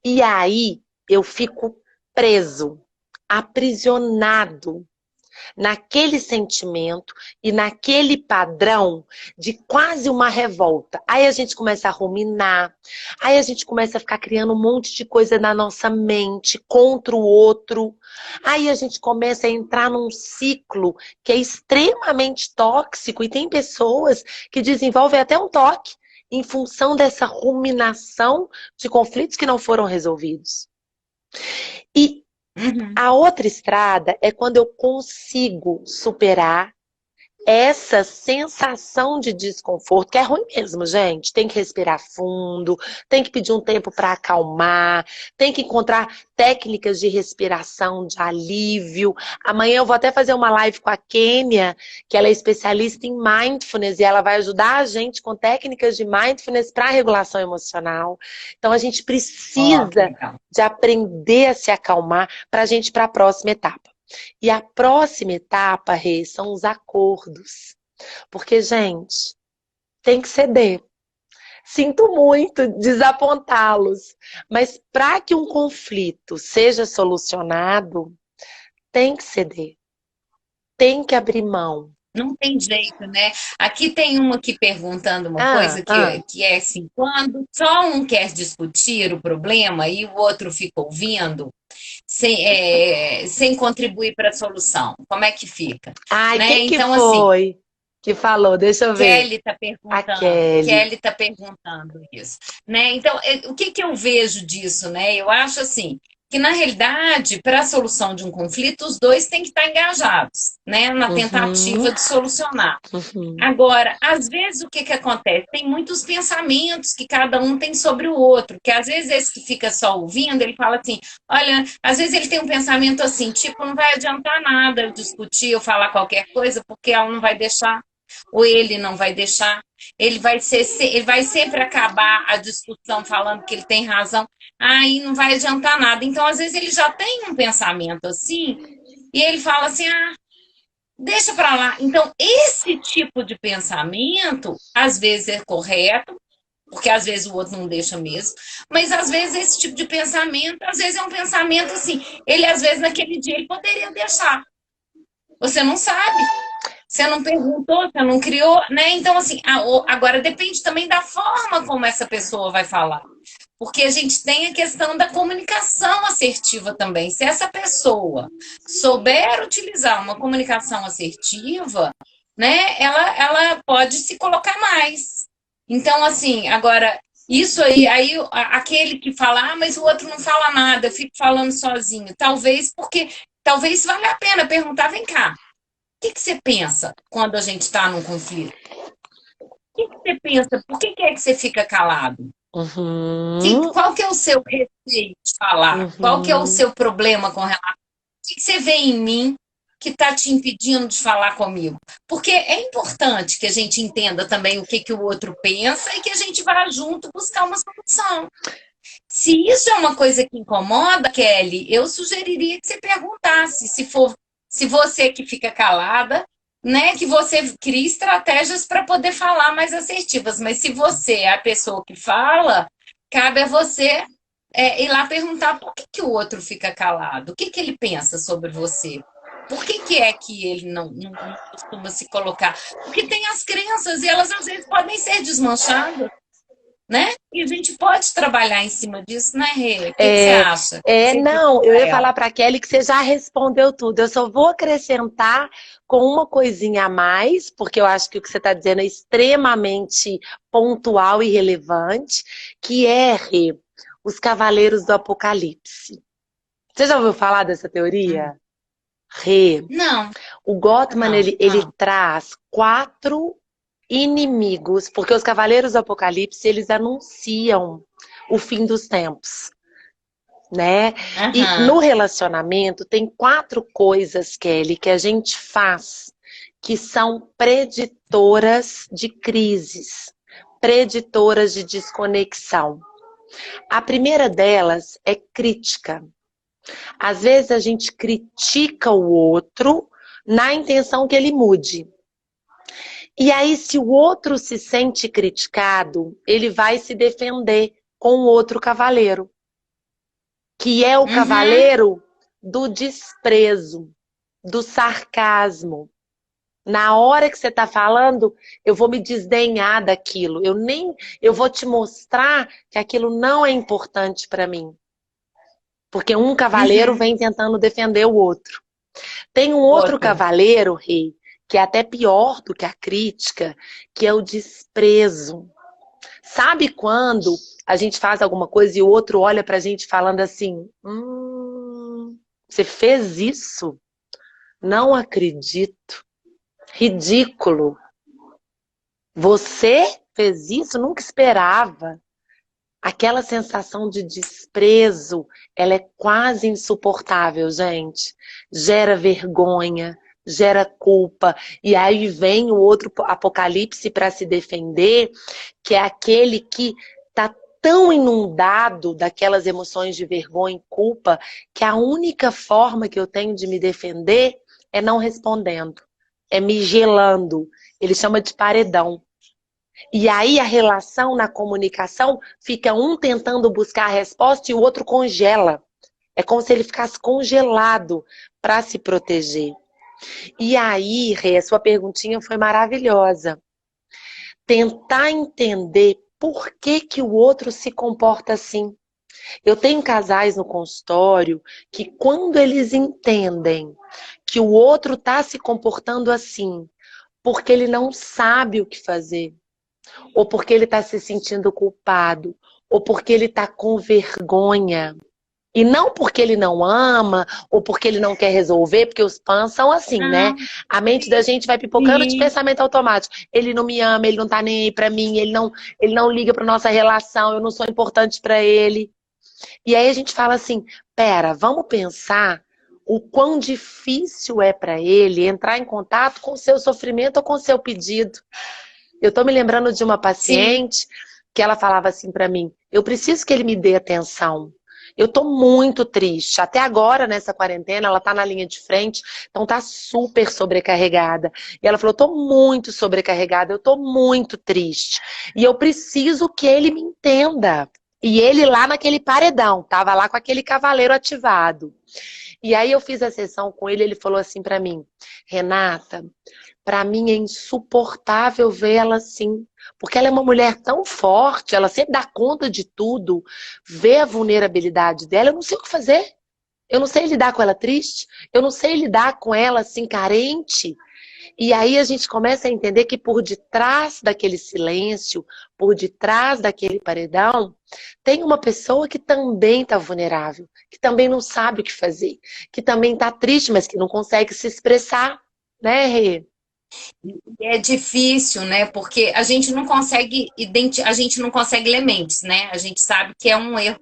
Speaker 2: E aí eu fico preso, aprisionado naquele sentimento e naquele padrão de quase uma revolta. Aí a gente começa a ruminar, aí a gente começa a ficar criando um monte de coisa na nossa mente contra o outro. Aí a gente começa a entrar num ciclo que é extremamente tóxico e tem pessoas que desenvolvem até um toque em função dessa ruminação de conflitos que não foram resolvidos. E
Speaker 1: Uhum.
Speaker 2: a outra estrada é quando eu consigo superar essa sensação de desconforto, que é ruim mesmo, gente. Tem que respirar fundo, tem que pedir um tempo para acalmar, tem que encontrar técnicas de respiração, de alívio. Amanhã eu vou até fazer uma live com a Kênia, que ela é especialista em mindfulness, e ela vai ajudar a gente com técnicas de mindfulness para regulação emocional. Então a gente
Speaker 1: Ó, que
Speaker 2: precisa
Speaker 1: legal.
Speaker 2: de aprender a se acalmar para a gente ir para a próxima etapa. E a próxima etapa, Rê, são os acordos. Porque, gente, tem que ceder. Sinto muito desapontá-los, mas para que um conflito seja solucionado, tem que ceder, tem que abrir mão.
Speaker 1: Não tem jeito, né? Aqui tem uma aqui perguntando uma
Speaker 2: Ah,
Speaker 1: coisa
Speaker 2: ah.
Speaker 1: que é assim, quando só um quer discutir o problema e o outro fica ouvindo, sem contribuir para a solução, como é que fica?
Speaker 2: Ai,
Speaker 1: Né?
Speaker 2: quem que
Speaker 1: Então, assim,
Speaker 2: foi que falou? Deixa eu ver. A Kelly.
Speaker 1: Kelly está perguntando isso, né? Então, o que que eu vejo disso, né? Eu acho assim, que na realidade, para a solução de um conflito, os dois têm que estar engajados, né? Na
Speaker 2: Uhum,
Speaker 1: tentativa de solucionar.
Speaker 2: uhum.
Speaker 1: Agora, às vezes o que que acontece? Tem muitos pensamentos que cada um tem sobre o outro, que às vezes esse que fica só ouvindo, ele fala assim, olha, às vezes ele tem um pensamento assim, tipo, não vai adiantar nada eu discutir ou falar qualquer coisa, porque ela não vai deixar. ou ele não vai deixar. Ele vai sempre acabar a discussão falando que ele tem razão. Aí não vai adiantar nada. Então, às vezes, ele já tem um pensamento assim, e ele fala assim: ah, deixa para lá. Então, esse tipo de pensamento, às vezes é correto, porque às vezes o outro não deixa mesmo, mas às vezes esse tipo de pensamento, às vezes é um pensamento assim, ele às vezes naquele dia ele poderia deixar. Você não sabe. Você não perguntou, você não criou, né? Então, assim, agora depende também da forma como essa pessoa vai falar. Porque a gente tem a questão da comunicação assertiva também. Se essa pessoa souber utilizar uma comunicação assertiva, né, ela pode se colocar mais. Então, assim, agora, isso aí aquele que fala, ah, mas o outro não fala nada, eu fico falando sozinho. Talvez valha a pena perguntar, vem cá, o que você pensa quando a gente está num conflito? O que você pensa? Por que é que você fica calado? Qual que é o seu receio de falar? Qual que é o seu problema com relação? O que você vê em mim que está te impedindo de falar comigo? Porque é importante que a gente entenda também o que o outro pensa e que a gente vá junto buscar uma solução. Se isso é uma coisa que incomoda, Kelly, eu sugeriria que você perguntasse, se você que fica calada, né, que você crie estratégias para poder falar mais assertivas. Mas se você é a pessoa que fala, cabe a você ir lá perguntar por que o outro fica calado, o que ele pensa sobre você. Por que é que ele não costuma se colocar? Porque tem as crenças e elas às vezes podem ser desmanchadas, né? E a gente pode trabalhar em cima disso, né, Rê? O que você acha?
Speaker 2: Não, eu ia falar para Kelly que você já respondeu tudo. Eu só vou acrescentar com uma coisinha a mais, porque eu acho que o que você está dizendo é extremamente pontual e relevante, que é, Rê, os Cavaleiros do Apocalipse. Você já ouviu falar dessa teoria? Rê.
Speaker 1: Não.
Speaker 2: O Gottman, ele traz 4 inimigos, porque os Cavaleiros do Apocalipse, eles anunciam o fim dos tempos, né? E no relacionamento tem 4 coisas, Kelly, que a gente faz que são preditoras de crises, preditoras de desconexão. A primeira delas é crítica. Às vezes a gente critica o outro na intenção que ele mude. E aí, se o outro se sente criticado, ele vai se defender com o outro cavaleiro, que é o cavaleiro do desprezo, do sarcasmo. Na hora que você está falando, eu vou me desdenhar daquilo. Eu vou te mostrar que aquilo não é importante para mim. Porque um cavaleiro vem tentando defender o outro. Tem um outro cavaleiro, Rei, que é até pior do que a crítica, que é o desprezo. Sabe quando a gente faz alguma coisa e o outro olha pra gente falando assim, você fez isso? Não acredito. Ridículo. Você fez isso? Nunca esperava. Aquela sensação de desprezo, ela é quase insuportável, gente. Gera vergonha, gera culpa. E aí vem o outro apocalipse para se defender, que é aquele que está tão inundado daquelas emoções de vergonha e culpa, que a única forma que eu tenho de me defender é não respondendo, é me gelando. Ele chama de paredão. E aí a relação na comunicação fica um tentando buscar a resposta e o outro congela. É como se ele ficasse congelado para se proteger. E aí, Rê, a sua perguntinha foi maravilhosa. Tentar entender por que o outro se comporta assim. Eu tenho casais no consultório que quando eles entendem que o outro está se comportando assim, porque ele não sabe o que fazer, ou porque ele está se sentindo culpado, ou porque ele está com vergonha. E não porque ele não ama, ou porque ele não quer resolver, porque os PANs são assim, né? A mente da gente vai pipocando de pensamento automático. Ele não me ama, ele não tá nem aí pra mim, ele não liga pra nossa relação, eu não sou importante pra ele. E aí a gente fala assim, pera, vamos pensar o quão difícil é para ele entrar em contato com o seu sofrimento ou com o seu pedido. Eu tô me lembrando de uma
Speaker 1: Sim.
Speaker 2: paciente que ela falava assim para mim, eu preciso que ele me dê atenção. Eu tô muito triste. Até agora, nessa quarentena, ela tá na linha de frente, então tá super sobrecarregada. E ela falou, eu tô muito sobrecarregada, eu tô muito triste. E eu preciso que ele me entenda. E ele lá naquele paredão, tava lá com aquele cavaleiro ativado. E aí eu fiz a sessão com ele, ele falou assim pra mim, Renata, pra mim é insuportável ver ela assim, porque ela é uma mulher tão forte, ela sempre dá conta de tudo, vê a vulnerabilidade dela, eu não sei o que fazer. Eu não sei lidar com ela triste, eu não sei lidar com ela assim carente. E aí a gente começa a entender que por detrás daquele silêncio, por detrás daquele paredão, tem uma pessoa que também está vulnerável, que também não sabe o que fazer, que também está triste, mas que não consegue se expressar, né, Rê?
Speaker 1: É difícil, né? Porque a gente não consegue a gente não consegue ler mentes, né? A gente sabe que é um erro,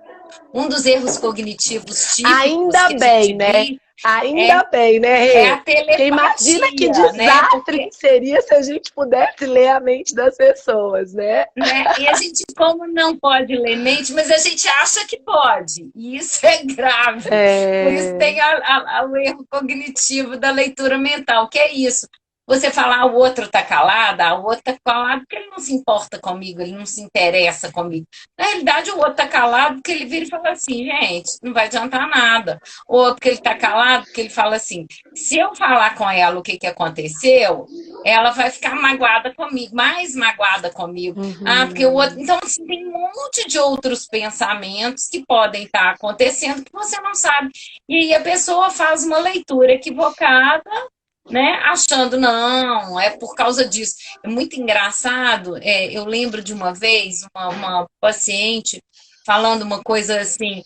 Speaker 1: um dos erros cognitivos típicos
Speaker 2: Ainda
Speaker 1: que a gente
Speaker 2: bem, né?
Speaker 1: vive
Speaker 2: Ainda bem, né,
Speaker 1: é
Speaker 2: Rê?
Speaker 1: a
Speaker 2: Porque imagina que
Speaker 1: telepatia, né?
Speaker 2: desastre que seria se a gente pudesse ler a mente das pessoas, né?
Speaker 1: E a gente, como não pode ler mente, mas a gente acha que pode, e isso é grave. Por isso
Speaker 2: É...
Speaker 1: tem o erro cognitivo da leitura mental, que é isso. Você falar, o outro está calado, o outro está calado porque ele não se importa comigo, ele não se interessa comigo. Na realidade, o outro está calado porque ele vira e fala assim, gente, não vai adiantar nada. Ou porque ele está calado porque ele fala assim, se eu falar com ela o que, que aconteceu, ela vai ficar magoada comigo, mais magoada comigo. Porque o outro.
Speaker 2: Uhum.
Speaker 1: Então, assim, tem um monte de outros pensamentos que podem estar acontecendo que você não sabe. E aí a pessoa faz uma leitura equivocada, né? Achando, não, é por causa disso. É muito engraçado. Eu lembro de uma vez, uma paciente falando uma coisa assim,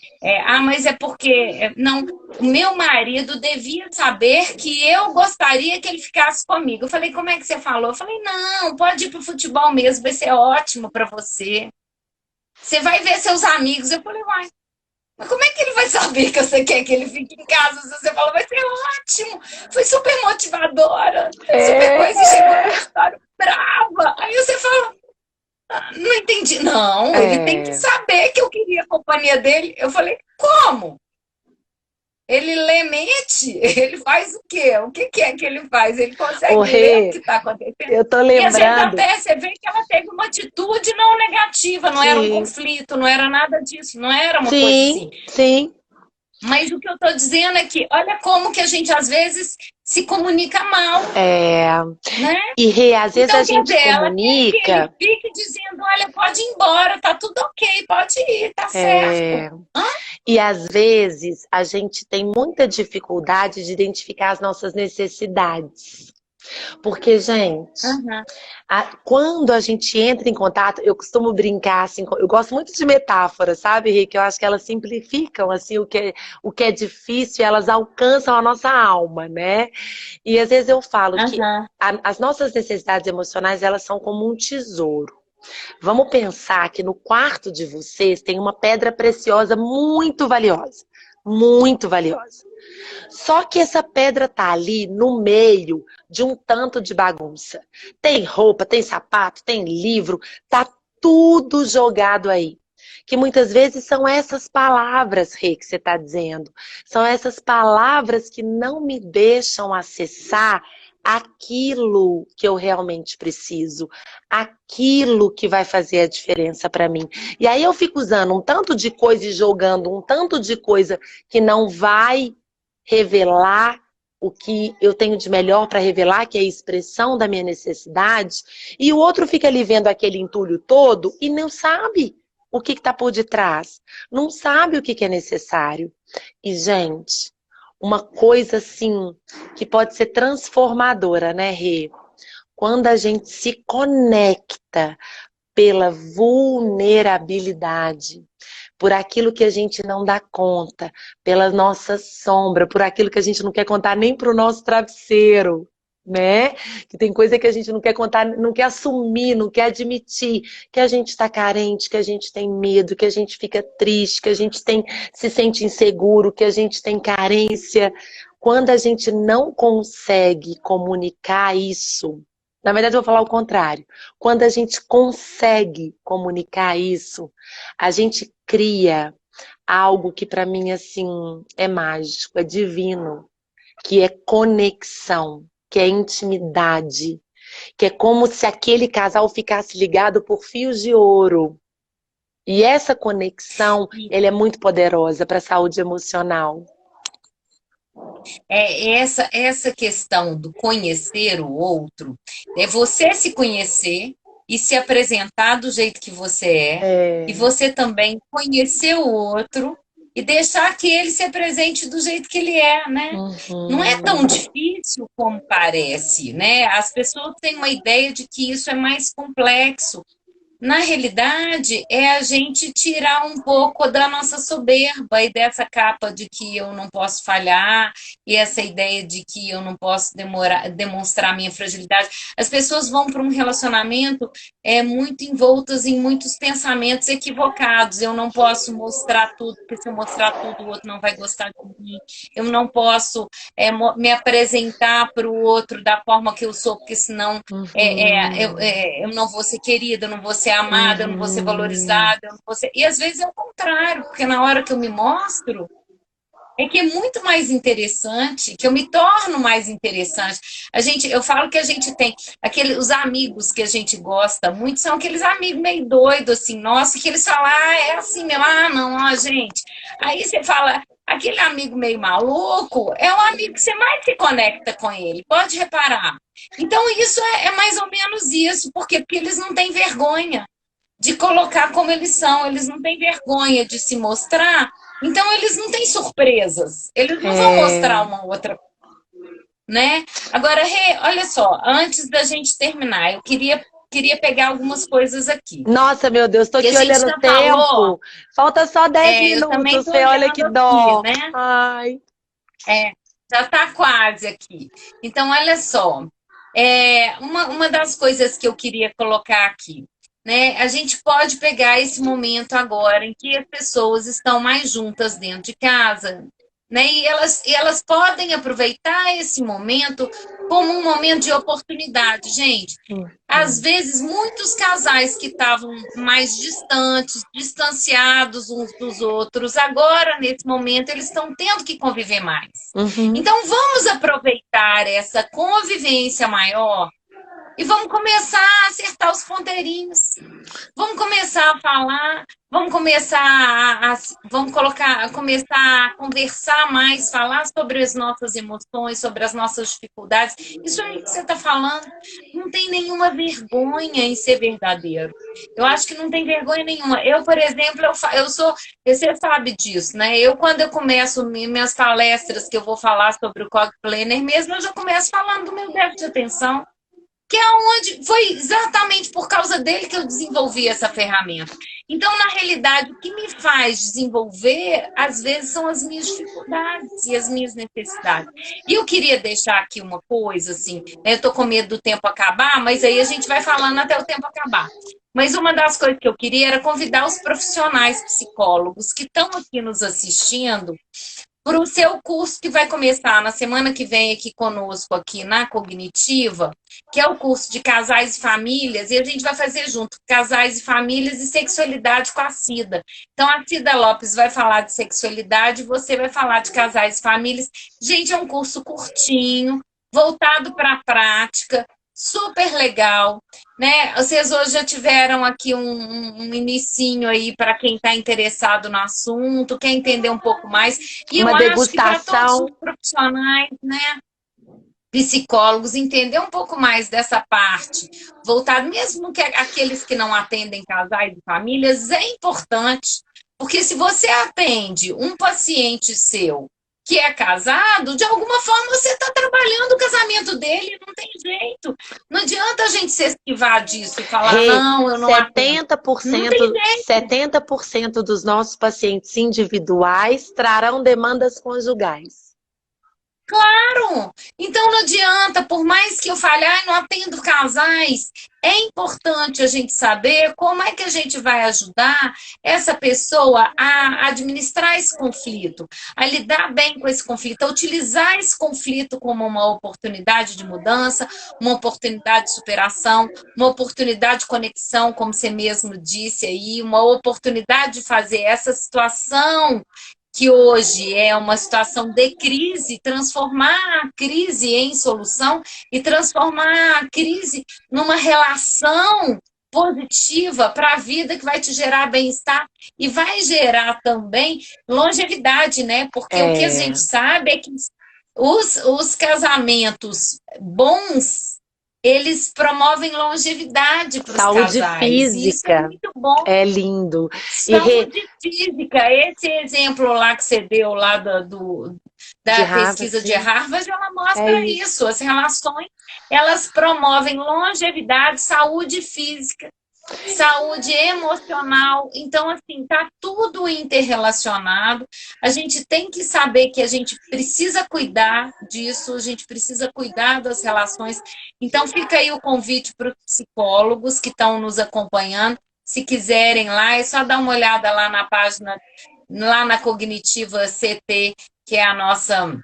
Speaker 1: mas é porque. Não, o meu marido devia saber que eu gostaria que ele ficasse comigo. Eu falei, como é que você falou? Eu falei, não, pode ir pro futebol mesmo, vai ser ótimo para você. Você vai ver seus amigos. Eu falei, uai, mas como é que ele vai saber que você quer que ele fique em casa? Se você falou, vai ser ótimo. Foi super motivadora, super
Speaker 2: É,
Speaker 1: coisa, e chegou no consultório brava. Aí você fala, não entendi. Não, ele tem que
Speaker 2: é.
Speaker 1: saber que eu queria a companhia dele. Eu falei, como? Ele lê mente? Ele faz o quê? O que é que ele faz? Ele
Speaker 2: Ô,
Speaker 1: consegue ler o que
Speaker 2: Rê,
Speaker 1: está acontecendo?
Speaker 2: eu tô
Speaker 1: E às vezes
Speaker 2: lembrando.
Speaker 1: até você vê que ela teve uma atitude não negativa, não era um
Speaker 2: Sim,
Speaker 1: conflito, não era nada disso, não era uma coisa
Speaker 2: sim,
Speaker 1: assim.
Speaker 2: sim.
Speaker 1: Mas o que eu estou dizendo é que olha como que a gente às vezes se comunica mal,
Speaker 2: É...
Speaker 1: né?
Speaker 2: E, Rê, às vezes a
Speaker 1: Então, quer
Speaker 2: gente
Speaker 1: dizer, ela quer que ele
Speaker 2: comunica.
Speaker 1: fique dizendo, olha, pode ir embora, tá tudo ok, pode ir, tá certo.
Speaker 2: É... E às vezes a gente tem muita dificuldade de identificar as nossas necessidades. Porque, gente,
Speaker 1: Uhum.
Speaker 2: quando a gente entra em contato, eu costumo brincar, assim, eu gosto muito de metáforas, sabe, Rick? Eu acho que elas simplificam, assim, o que é difícil, elas alcançam a nossa alma, né? E às vezes eu falo que
Speaker 1: Uhum.
Speaker 2: as nossas necessidades emocionais, elas são como um tesouro. Vamos pensar que no quarto de vocês tem uma pedra preciosa muito valiosa. Muito valiosa. Só que essa pedra tá ali no meio de um tanto de bagunça. Tem roupa, tem sapato, tem livro, tá tudo jogado aí. Que muitas vezes são essas palavras, Rê, que você está dizendo. São essas palavras que não me deixam acessar aquilo que eu realmente preciso, aquilo que vai fazer a diferença para mim. E aí eu fico usando um tanto de coisa e jogando um tanto de coisa que não vai revelar o que eu tenho de melhor para revelar, que é a expressão da minha necessidade, e o outro fica ali vendo aquele entulho todo e não sabe o que está por detrás, não sabe o que é necessário. E, gente, uma coisa assim que pode ser transformadora, né, Rê? Quando a gente se conecta pela vulnerabilidade, por aquilo que a gente não dá conta, pela nossa sombra, por aquilo que a gente não quer contar nem para o nosso travesseiro, né? Que tem coisa que a gente não quer contar, não quer assumir, não quer admitir, que a gente está carente, que a gente tem medo, que a gente fica triste, que a gente se sente inseguro, que a gente tem carência. Quando a gente não consegue comunicar isso, na verdade eu vou falar o contrário. Quando a gente consegue comunicar isso, a gente cria algo que para mim assim é mágico, é divino, que é conexão, que é intimidade, que é como se aquele casal ficasse ligado por fios de ouro. E essa conexão, ela é muito poderosa para a saúde emocional.
Speaker 1: Essa questão do conhecer o outro, é você se conhecer e se apresentar do jeito que você e você também conhecer o outro e deixar que ele se apresente do jeito que ele é, né? Não é tão difícil como parece, né? As pessoas têm uma ideia de que isso é mais complexo. Na realidade, é a gente tirar um pouco da nossa soberba e dessa capa de que eu não posso falhar, e essa ideia de que eu não posso demonstrar minha fragilidade. As pessoas vão para um relacionamento muito envoltas em muitos pensamentos equivocados. Eu não posso mostrar tudo, porque se eu mostrar tudo, o outro não vai gostar de mim. Eu não posso me apresentar para o outro da forma que eu sou, porque senão eu não vou ser querida, eu não vou ser amada, eu não vou ser valorizada, eu não vou ser... E às vezes é o contrário, porque na hora que eu me mostro, é que é muito mais interessante, que eu me torno mais interessante. Eu falo que a gente tem os amigos que a gente gosta muito, são aqueles amigos meio doidos, assim, nossa, que eles falam, é assim mesmo, não, gente. Aí você fala, aquele amigo meio maluco é o amigo que você mais se conecta com ele, pode reparar. Então, isso é mais ou menos isso. Por quê? Porque eles não têm vergonha de colocar como eles são, eles não têm vergonha de se mostrar, então eles não têm surpresas, eles não vão mostrar uma outra coisa, né? Agora, olha só, antes da gente terminar, eu queria pegar algumas coisas aqui.
Speaker 2: Nossa, meu Deus, tô aqui olhando o tempo. Falta só 10 minutos, Fê, olha que dó.
Speaker 1: Aqui, né?
Speaker 2: Ai.
Speaker 1: Já tá quase aqui. Então, olha só, uma das coisas que eu queria colocar aqui, né? A gente pode pegar esse momento agora em que as pessoas estão mais juntas dentro de casa, né? E elas podem aproveitar esse momento como um momento de oportunidade, gente. Às vezes, muitos casais que estavam mais distantes, distanciados uns dos outros, agora, nesse momento, eles estão tendo que conviver mais. Então, vamos aproveitar essa convivência maior e vamos começar a acertar os ponteirinhos. Vamos começar a falar, vamos começar começar a conversar mais, falar sobre as nossas emoções, sobre as nossas dificuldades. Isso aí que você está falando, não tem nenhuma vergonha em ser verdadeiro. Eu acho que não tem vergonha nenhuma. Eu, por exemplo, você sabe disso, né? Quando eu começo minhas palestras, que eu vou falar sobre o Cog Planner mesmo, eu já começo falando do meu déficit de atenção, que é onde foi exatamente por causa dele que eu desenvolvi essa ferramenta. Então, na realidade, o que me faz desenvolver, às vezes, são as minhas dificuldades e as minhas necessidades. E eu queria deixar aqui uma coisa, assim, eu estou com medo do tempo acabar, mas aí a gente vai falando até o tempo acabar. Mas uma das coisas que eu queria era convidar os profissionais psicólogos que estão aqui nos assistindo para o seu curso que vai começar na semana que vem aqui conosco, aqui na Cognitiva, que é o curso de casais e famílias, e a gente vai fazer junto casais e famílias e sexualidade com a Cida. Então, a Cida Lopes vai falar de sexualidade, você vai falar de casais e famílias. Gente, é um curso curtinho, voltado para a prática, super legal, né? Vocês hoje já tiveram aqui um inicinho aí para quem está interessado no assunto, quer entender um pouco mais. E
Speaker 2: uma
Speaker 1: eu acho que para
Speaker 2: degustação.
Speaker 1: todos os profissionais, né? Psicólogos, entender um pouco mais dessa parte, voltado mesmo que aqueles que não atendem casais e famílias, é importante, porque se você atende um paciente seu que é casado, de alguma forma você está trabalhando o casamento dele, não tem jeito. Não adianta a gente se esquivar disso e falar, não, eu não
Speaker 2: 70% dos nossos pacientes individuais trarão demandas conjugais.
Speaker 1: Claro! Então não adianta, por mais que eu fale, ai, não atendo casais, é importante a gente saber como é que a gente vai ajudar essa pessoa a administrar esse conflito, a lidar bem com esse conflito, a utilizar esse conflito como uma oportunidade de mudança, uma oportunidade de superação, uma oportunidade de conexão, como você mesmo disse aí, uma oportunidade de fazer essa situação que hoje é uma situação de crise, transformar a crise em solução e transformar a crise numa relação positiva para a vida que vai te gerar bem-estar e vai gerar também longevidade, né? Porque o que a gente
Speaker 2: É,
Speaker 1: sabe é que os casamentos bons, eles promovem longevidade para os
Speaker 2: saúde
Speaker 1: casais, e isso é
Speaker 2: física
Speaker 1: muito bom.
Speaker 2: é lindo. E
Speaker 1: Saúde física, esse exemplo lá que você deu lá
Speaker 2: de
Speaker 1: da
Speaker 2: Harvard,
Speaker 1: pesquisa de
Speaker 2: sim,
Speaker 1: Harvard, ela
Speaker 2: é
Speaker 1: mostra
Speaker 2: isso.
Speaker 1: isso. As relações, elas promovem longevidade, saúde física, saúde emocional. Então, assim, tá tudo interrelacionado. A gente tem que saber que a gente precisa cuidar disso, a gente precisa cuidar das relações. Então, fica aí o convite para os psicólogos que estão nos acompanhando. Se quiserem lá, é só dar uma olhada lá na página, lá na Cognitiva CT, que é a nossa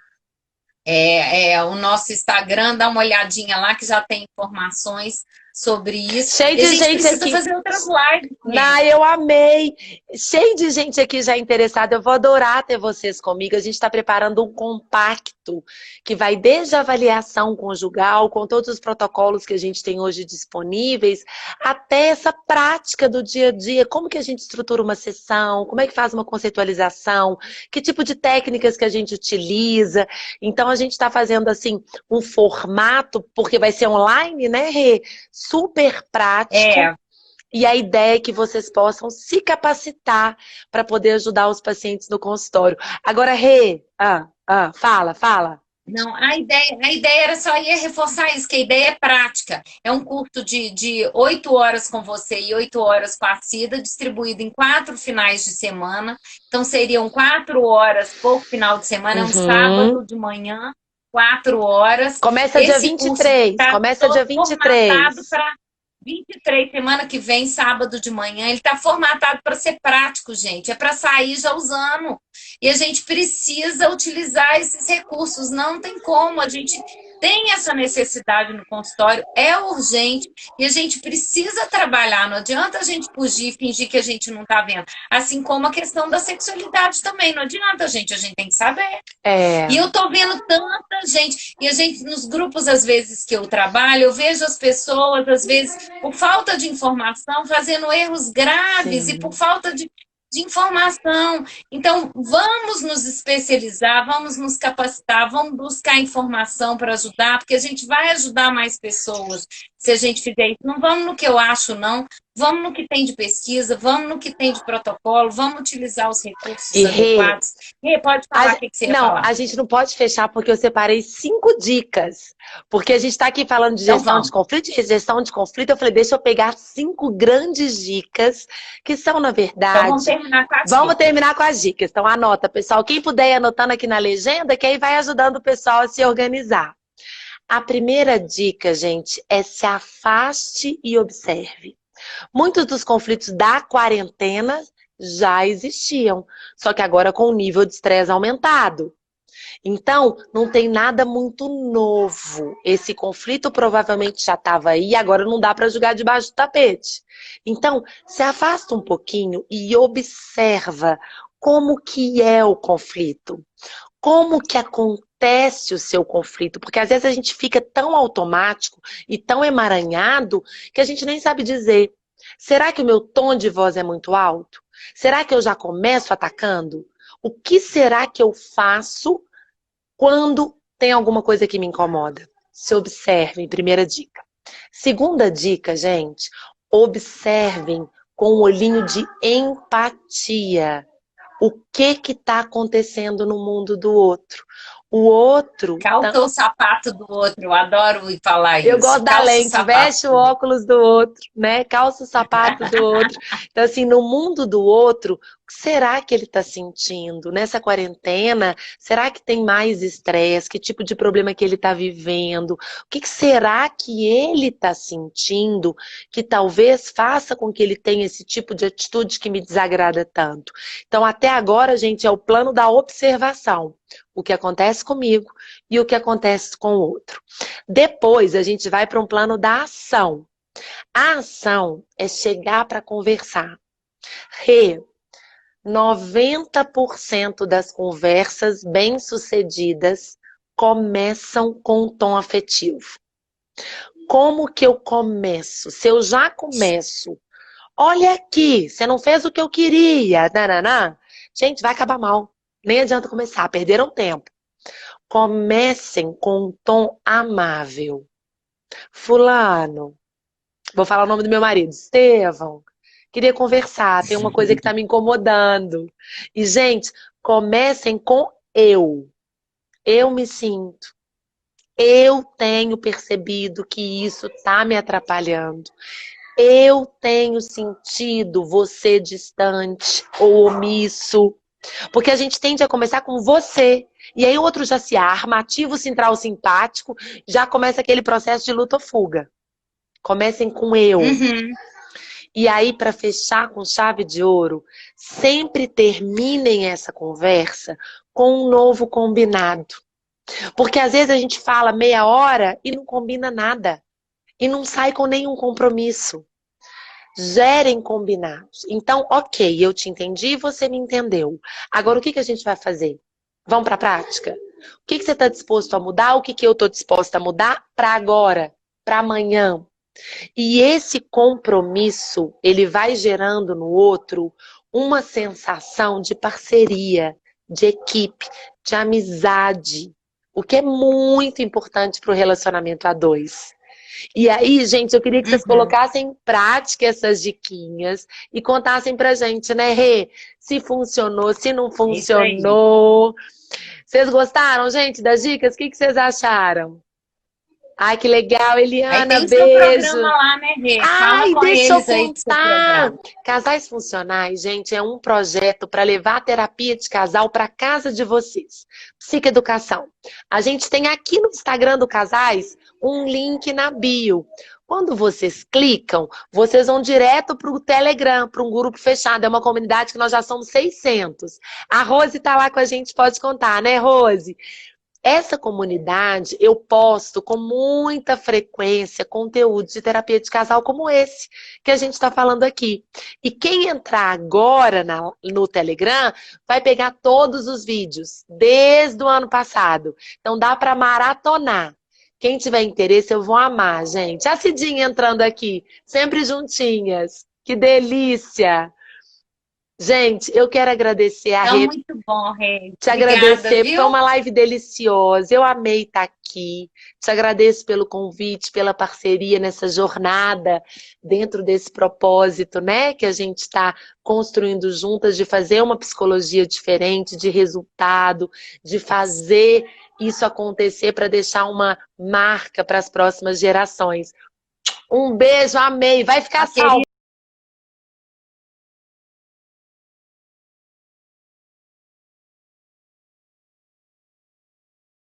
Speaker 1: o nosso Instagram, dá uma olhadinha lá que já tem informações sobre isso.
Speaker 2: Cheio
Speaker 1: E a
Speaker 2: de
Speaker 1: gente
Speaker 2: gente
Speaker 1: precisa
Speaker 2: aqui.
Speaker 1: fazer outras lives
Speaker 2: Ah,
Speaker 1: mesmo.
Speaker 2: eu amei. Cheio de gente aqui já interessada. Eu vou adorar ter vocês comigo. A gente está preparando um compacto que vai desde a avaliação conjugal, com todos os protocolos que a gente tem hoje disponíveis, até essa prática do dia a dia. Como que a gente estrutura uma sessão? Como é que faz uma conceitualização? Que tipo de técnicas que a gente utiliza? Então, a gente está fazendo assim um formato, porque vai ser online, né, Rê? Super prático.
Speaker 1: É,
Speaker 2: E a ideia é que vocês possam se capacitar para poder ajudar os pacientes no consultório. Agora, Rê, fala.
Speaker 1: não, a ideia era só ia reforçar isso, que a ideia é prática. É um curso de 8 horas com você e 8 horas com a Cida, distribuído em 4 finais de semana. Então, seriam 4 horas por final de semana, é um
Speaker 2: Uhum.
Speaker 1: sábado de manhã, 4 horas.
Speaker 2: Começa dia
Speaker 1: Esse
Speaker 2: vinte e
Speaker 1: curso
Speaker 2: três.
Speaker 1: está
Speaker 2: Começa dia
Speaker 1: todo
Speaker 2: 23.
Speaker 1: formatado para 23, semana que vem, sábado de manhã. Ele está formatado para ser prático, gente. É para sair já usando. E a gente precisa utilizar esses recursos. Não tem como. A gente tem essa necessidade no consultório, é urgente e a gente precisa trabalhar. Não adianta a gente fugir, fingir que a gente não está vendo. Assim como a questão da sexualidade também. Não adianta, a gente tem que saber.
Speaker 2: É,
Speaker 1: E eu tô vendo tanta gente, e a gente, nos grupos, às vezes, que eu trabalho, eu vejo as pessoas, às vezes, por falta de informação, fazendo erros graves e por
Speaker 2: sim.
Speaker 1: falta de informação. Então, vamos nos especializar, vamos nos capacitar, vamos buscar informação para ajudar, porque a gente vai ajudar mais pessoas se a gente fizer isso. Não vamos no que eu acho, não. Vamos no que tem de pesquisa, vamos no que tem de protocolo, vamos utilizar os recursos
Speaker 2: E Rê,
Speaker 1: adequados. Rê, pode falar o que você ia
Speaker 2: não,
Speaker 1: falar.
Speaker 2: a gente não pode fechar porque eu separei 5 dicas. Porque a gente está aqui falando de
Speaker 1: Então
Speaker 2: gestão de
Speaker 1: vamos.
Speaker 2: conflito, e gestão de conflito. Eu falei, deixa eu pegar 5 grandes dicas, que são, na
Speaker 1: Então vamos
Speaker 2: verdade,
Speaker 1: terminar com as
Speaker 2: vamos
Speaker 1: dicas.
Speaker 2: terminar com as dicas. Então anota, pessoal. Quem puder ir anotando aqui na legenda, que aí vai ajudando o pessoal a se organizar. A primeira dica, gente, é se afaste e observe. Muitos dos conflitos da quarentena já existiam, só que agora com o nível de estresse aumentado. Então, não tem nada muito novo. Esse conflito provavelmente já estava aí, agora não dá para jogar debaixo do tapete. Então, se afasta um pouquinho e observa como que é o conflito. Como que acontece o seu conflito? Porque às vezes a gente fica tão automático e tão emaranhado que a gente nem sabe dizer. Será que o meu tom de voz é muito alto? Será que eu já começo atacando? O que será que eu faço quando tem alguma coisa que me incomoda? Se observem, primeira dica. Segunda dica, gente, observem com um olhinho de empatia o que está acontecendo no mundo do outro. O outro...
Speaker 1: Calça o sapato do outro, eu adoro falar
Speaker 2: Eu
Speaker 1: isso.
Speaker 2: gosto da
Speaker 1: Calça o
Speaker 2: lente,
Speaker 1: sapato
Speaker 2: veste o
Speaker 1: do outro.
Speaker 2: óculos do outro, né? Calça o sapato do outro. Então, assim, no mundo do outro, que será que ele está sentindo nessa quarentena? Será que tem mais estresse? Que tipo de problema que ele está vivendo? O que será que ele está sentindo que talvez faça com que ele tenha esse tipo de atitude que me desagrada tanto? Então, até agora, gente, é o plano da observação. O que acontece comigo e o que acontece com o outro. Depois, a gente vai para um plano da ação. A ação é chegar para conversar. 90% das conversas bem-sucedidas começam com um tom afetivo. Como que eu começo? Se eu já começo, olha aqui, você não fez o que eu queria, nananá, gente, vai acabar mal. Nem adianta começar, perderam tempo. Comecem com um tom amável. Fulano, vou falar o nome do meu marido, Estevão. Queria conversar, tem uma coisa que está me incomodando. E, gente, comecem com eu. Eu me sinto. Eu tenho percebido que isso está me atrapalhando. Eu tenho sentido você distante ou omisso. Porque a gente tende a começar com você. E aí o outro já se arma, ativa o central simpático, já começa aquele processo de luta ou fuga. Comecem com eu.
Speaker 1: Uhum.
Speaker 2: E aí, para fechar com chave de ouro, sempre terminem essa conversa com um novo combinado. Porque às vezes a gente fala meia hora e não combina nada. E não sai com nenhum compromisso. Gerem combinados. Então, ok, eu te entendi, você me entendeu. Agora, o que a gente vai fazer? Vamos para a prática? O que você está disposto a mudar? O que eu estou disposta a mudar para agora, para amanhã? E esse compromisso, ele vai gerando no outro uma sensação de parceria, de equipe, de amizade, o que é muito importante para o relacionamento a dois. E aí, gente, eu queria que vocês colocassem em prática essas diquinhas e contassem pra gente, né, Rê? Se funcionou, se não funcionou. Vocês gostaram, gente, das dicas? O que vocês acharam? Ai, que legal, Eliana,
Speaker 1: aí tem o
Speaker 2: beijo.
Speaker 1: seu programa lá, né, Rê?
Speaker 2: Ai,
Speaker 1: com
Speaker 2: deixa eu
Speaker 1: eles aí do seu
Speaker 2: contar.
Speaker 1: programa.
Speaker 2: Casais Funcionais, gente, é um projeto para levar a terapia de casal para casa de vocês. Psicoeducação. A gente tem aqui no Instagram do Casais um link na bio. Quando vocês clicam, vocês vão direto para o Telegram, para um grupo fechado. É uma comunidade que nós já somos 600. A Rose está lá com a gente, pode contar, né, Rose? Essa comunidade, eu posto com muita frequência conteúdo de terapia de casal como esse que a gente está falando aqui. E quem entrar agora no Telegram vai pegar todos os vídeos, desde o ano passado. Então dá para maratonar. Quem tiver interesse, eu vou amar, gente. A Cidinha entrando aqui, sempre juntinhas. Que delícia! Gente, eu quero agradecer a Rê.
Speaker 1: Muito bom, Rê.
Speaker 2: Te
Speaker 1: Obrigada,
Speaker 2: agradecer,
Speaker 1: viu?
Speaker 2: foi uma live deliciosa. Eu amei estar aqui. Te agradeço pelo convite, pela parceria nessa jornada, dentro desse propósito, né? Que a gente está construindo juntas, de fazer uma psicologia diferente, de resultado, de fazer isso acontecer para deixar uma marca para as próximas gerações. Um beijo, amei. Vai ficar salvo.